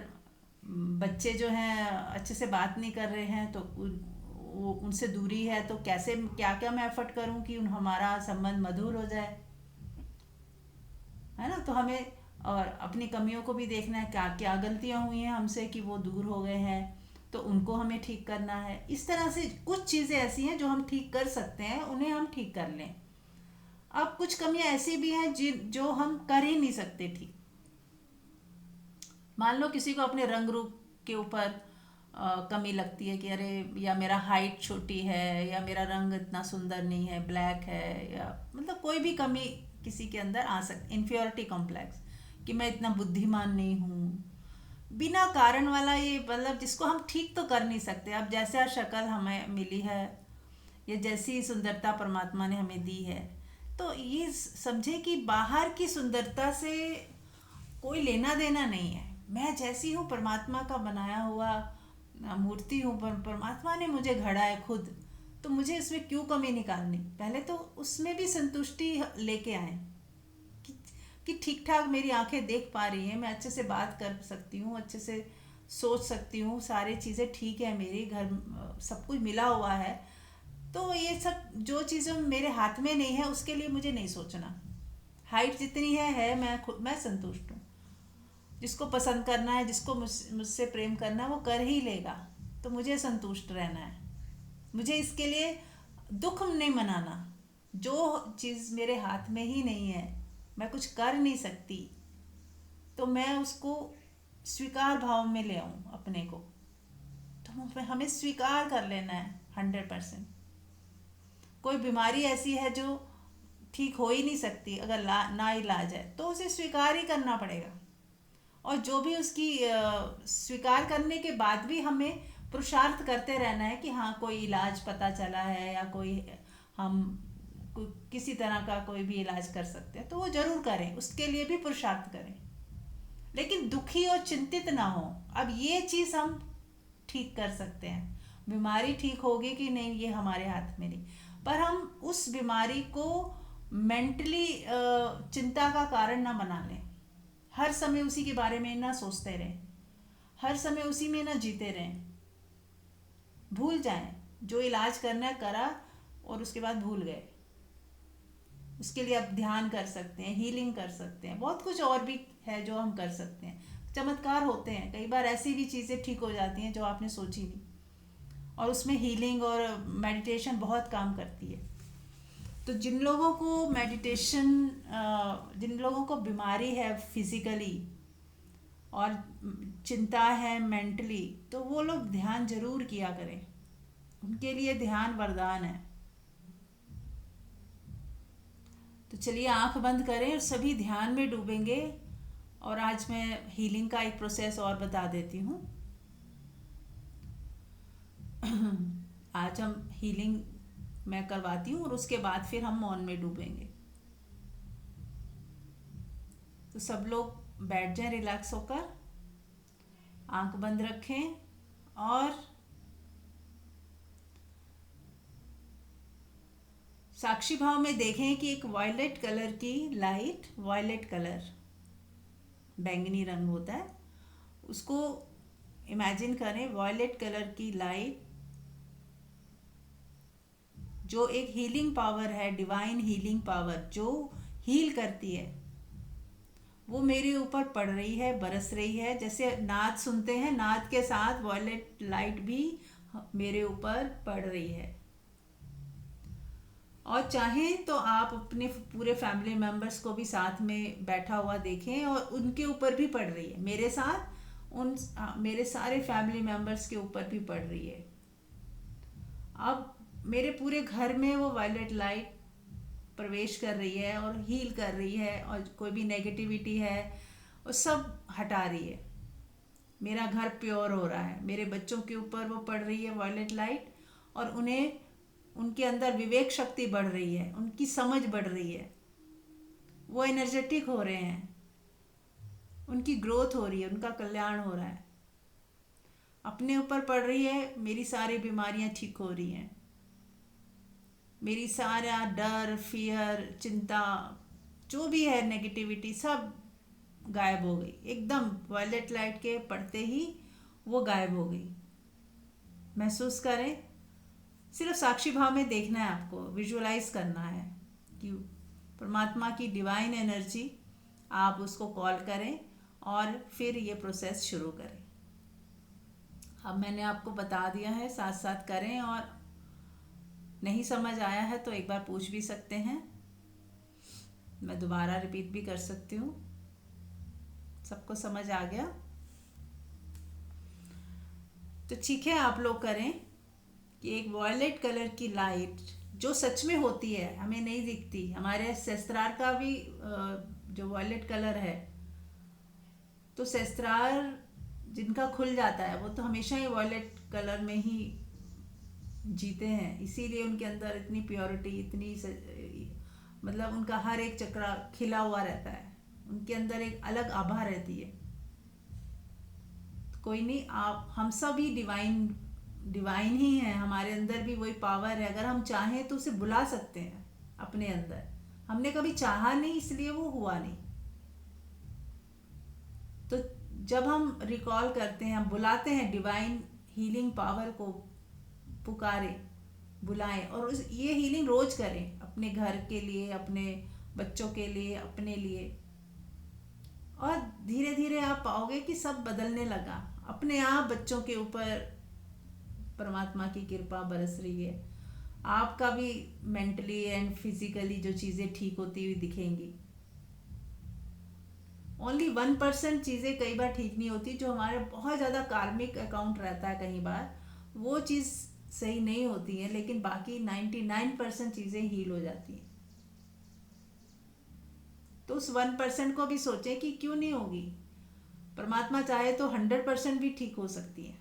बच्चे जो हैं अच्छे से बात नहीं कर रहे हैं तो उनसे दूरी है, तो कैसे क्या क्या मैं एफर्ट करूँ कि हमारा संबंध मधुर हो जाए, है ना। तो हमें और अपनी कमियों को भी देखना है, क्या क्या गलतियाँ हुई हैं हमसे कि वो दूर हो गए हैं, तो उनको हमें ठीक करना है। इस तरह से कुछ चीज़ें ऐसी हैं जो हम ठीक कर सकते हैं, उन्हें हम ठीक कर लें। अब कुछ कमियां ऐसी भी हैं जो हम कर ही नहीं सकते ठीक। मान लो किसी को अपने रंग रूप के ऊपर कमी लगती है कि अरे या मेरा हाइट छोटी है, या मेरा रंग इतना सुंदर नहीं है, ब्लैक है, या मतलब कोई भी कमी किसी के अंदर आ सकती, इन्फियोरिटी कॉम्प्लेक्स कि मैं इतना बुद्धिमान नहीं हूँ, बिना कारण वाला, ये मतलब जिसको हम ठीक तो कर नहीं सकते। अब जैसा शक्ल हमें मिली है, ये जैसी सुंदरता परमात्मा ने हमें दी है, तो ये समझे कि बाहर की सुंदरता से कोई लेना देना नहीं है। मैं जैसी हूँ, परमात्मा का बनाया हुआ मूर्ति हूँ, परमात्मा ने मुझे घड़ा है खुद, तो मुझे इसमें क्यों कमी निकालनी। पहले तो उसमें भी संतुष्टि लेके आए कि ठीक ठाक मेरी आंखें देख पा रही हैं, मैं अच्छे से बात कर सकती हूँ, अच्छे से सोच सकती हूँ, सारी चीज़ें ठीक है, मेरे घर सब कुछ मिला हुआ है। तो ये सब जो चीज़ें मेरे हाथ में नहीं है उसके लिए मुझे नहीं सोचना। हाइट जितनी है मैं संतुष्ट हूँ। जिसको पसंद करना है, जिसको मुझसे प्रेम करना है, वो कर ही लेगा। तो मुझे संतुष्ट रहना है, मुझे इसके लिए दुख नहीं मनाना। जो चीज़ मेरे हाथ में ही नहीं है, मैं कुछ कर नहीं सकती, तो मैं उसको स्वीकार भाव में ले आऊँ अपने को। तो हमें स्वीकार कर लेना है 100%। कोई बीमारी ऐसी है जो ठीक हो ही नहीं सकती, अगर ना इलाज है तो उसे स्वीकार ही करना पड़ेगा। और जो भी उसकी स्वीकार करने के बाद भी हमें पुरुषार्थ करते रहना है कि हाँ कोई इलाज पता चला है, या कोई हम किसी तरह का कोई भी इलाज कर सकते हैं तो वो जरूर करें, उसके लिए भी पुरुषार्थ करें, लेकिन दुखी और चिंतित ना हो। अब ये चीज़ हम ठीक कर सकते हैं। बीमारी ठीक होगी कि नहीं ये हमारे हाथ में नहीं, पर हम उस बीमारी को मेंटली चिंता का कारण ना बना लें। हर समय उसी के बारे में ना सोचते रहें, हर समय उसी में ना जीते रहें। भूल जाएं, जो इलाज करना है करा और उसके बाद भूल गए। उसके लिए आप ध्यान कर सकते हैं, हीलिंग कर सकते हैं, बहुत कुछ और भी है जो हम कर सकते हैं। चमत्कार होते हैं, कई बार ऐसी भी चीज़ें ठीक हो जाती हैं जो आपने सोची नहीं, और उसमें हीलिंग और मेडिटेशन बहुत काम करती है। तो जिन लोगों को मेडिटेशन, जिन लोगों को बीमारी है फिजिकली और चिंता है मेंटली, तो वो लोग ध्यान जरूर किया करें। उनके लिए ध्यान वरदान है। तो चलिए आंख बंद करें और सभी ध्यान में डूबेंगे। और आज मैं हीलिंग का एक प्रोसेस और बता देती हूँ। आज हम हीलिंग मैं करवाती हूँ और उसके बाद फिर हम मौन में डूबेंगे। तो सब लोग बैठ जाएं रिलैक्स होकर, आंख बंद रखें और साक्षी भाव में देखें कि एक वायलेट कलर की लाइट, वायलेट कलर बैंगनी रंग होता है, उसको इमेजिन करें। वायलेट कलर की लाइट जो एक हीलिंग पावर है, डिवाइन हीलिंग पावर जो हील करती है, वो मेरे ऊपर पड़ रही है, बरस रही है। जैसे नाद सुनते हैं, नाद के साथ वायलेट लाइट भी मेरे ऊपर पड़ रही है। और चाहें तो आप अपने पूरे फैमिली मेम्बर्स को भी साथ में बैठा हुआ देखें और उनके ऊपर भी पड़ रही है, मेरे साथ मेरे सारे फैमिली मेम्बर्स के ऊपर भी पड़ रही है। अब मेरे पूरे घर में वो वायलेट लाइट प्रवेश कर रही है और हील कर रही है, और कोई भी नेगेटिविटी है वो सब हटा रही है। मेरा घर प्योर हो रहा है, मेरे बच्चों के ऊपर वो पड़ रही है वायलेट लाइट, और उन्हें, उनके अंदर विवेक शक्ति बढ़ रही है, उनकी समझ बढ़ रही है, वो एनर्जेटिक हो रहे हैं, उनकी ग्रोथ हो रही है, उनका कल्याण हो रहा है। अपने ऊपर पड़ रही है, मेरी सारी बीमारियां ठीक हो रही हैं, मेरी सारा डर, फियर, चिंता, जो भी है नेगेटिविटी सब गायब हो गई। एकदम वायलेट लाइट के पड़ते ही वो गायब हो गई। महसूस करें, सिर्फ साक्षी भाव में देखना है, आपको विजुअलाइज करना है कि परमात्मा की डिवाइन एनर्जी, आप उसको कॉल करें और फिर ये प्रोसेस शुरू करें। अब मैंने आपको बता दिया है, साथ साथ करें, और नहीं समझ आया है तो एक बार पूछ भी सकते हैं, मैं दोबारा रिपीट भी कर सकती हूँ। सबको समझ आ गया तो ठीक है, आप लोग करें कि एक वॉयलेट कलर की लाइट जो सच में होती है, हमें नहीं दिखती, हमारे शस्त्रार का भी जो वॉयलेट कलर है, तो शस्त्रार जिनका खुल जाता है वो तो हमेशा ही वॉयलेट कलर में ही जीते हैं, इसीलिए उनके अंदर इतनी प्योरिटी, इतनी मतलब उनका हर एक चक्रा खिला हुआ रहता है, उनके अंदर एक अलग आभा रहती है। कोई नहीं, आप हम सब ही डिवाइन ही हैं, हमारे अंदर भी वही पावर है। अगर हम चाहें तो उसे बुला सकते हैं अपने अंदर। हमने कभी चाहा नहीं, इसलिए वो हुआ नहीं। तो जब हम रिकॉल करते हैं, हम बुलाते हैं डिवाइन हीलिंग पावर को, पुकारें, बुलाएं, और ये हीलिंग रोज करें, अपने घर के लिए, अपने बच्चों के लिए, अपने लिए, और धीरे धीरे आप पाओगे कि सब बदलने लगा। अपने आप बच्चों के ऊपर परमात्मा की कृपा बरस रही है, आपका भी मेंटली एंड फिजिकली जो चीज़ें ठीक होती हुई दिखेंगी। ओनली 1% चीज़ें कई बार ठीक नहीं होती, जो हमारे बहुत ज़्यादा कार्मिक अकाउंट रहता है, कई बार वो चीज़ सही नहीं होती है, लेकिन बाकी 99% चीज़ें हील हो जाती हैं। तो उस 1% को भी सोचें कि क्यों नहीं होगी। परमात्मा चाहे तो 100% भी ठीक हो सकती है।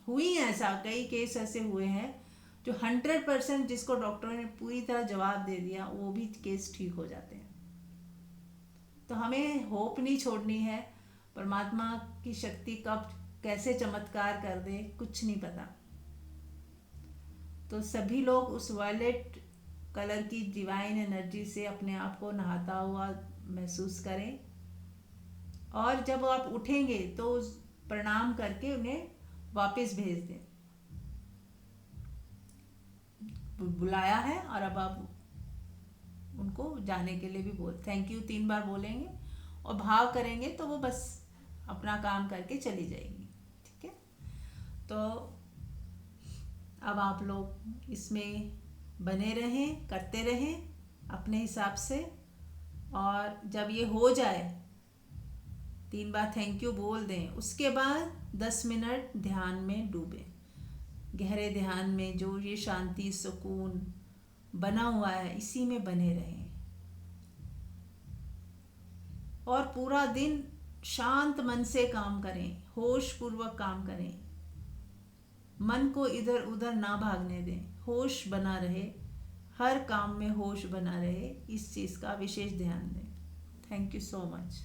हुई है ऐसा, कई केस ऐसे हुए हैं जो 100%, जिसको डॉक्टरों ने पूरी तरह जवाब दे दिया, वो भी केस ठीक हो जाते हैं। तो हमें होप नहीं छोड़नी है। परमात्मा की शक्ति कब कैसे चमत्कार कर दे, कुछ नहीं पता। तो सभी लोग उस वायलेट कलर की डिवाइन एनर्जी से अपने आप को नहाता हुआ महसूस करें, और जब आप उठेंगे तो उस प्रणाम करके उन्हें वापस भेज दें। बुलाया है और अब आप उनको जाने के लिए भी थैंक यू 3 बार बोलेंगे और भाव करेंगे तो वो बस अपना काम करके चली जाएगी। ठीक है, तो अब आप लोग इसमें बने रहें, करते रहें अपने हिसाब से, और जब ये हो जाए 3 बार थैंक यू बोल दें, उसके बाद 10 मिनट ध्यान में डूबें, गहरे ध्यान में। जो ये शांति सुकून बना हुआ है इसी में बने रहें, और पूरा दिन शांत मन से काम करें, होश पूर्वक काम करें, मन को इधर उधर ना भागने दें, होश बना रहे, हर काम में होश बना रहे, इस चीज़ का विशेष ध्यान दें। Thank you so much.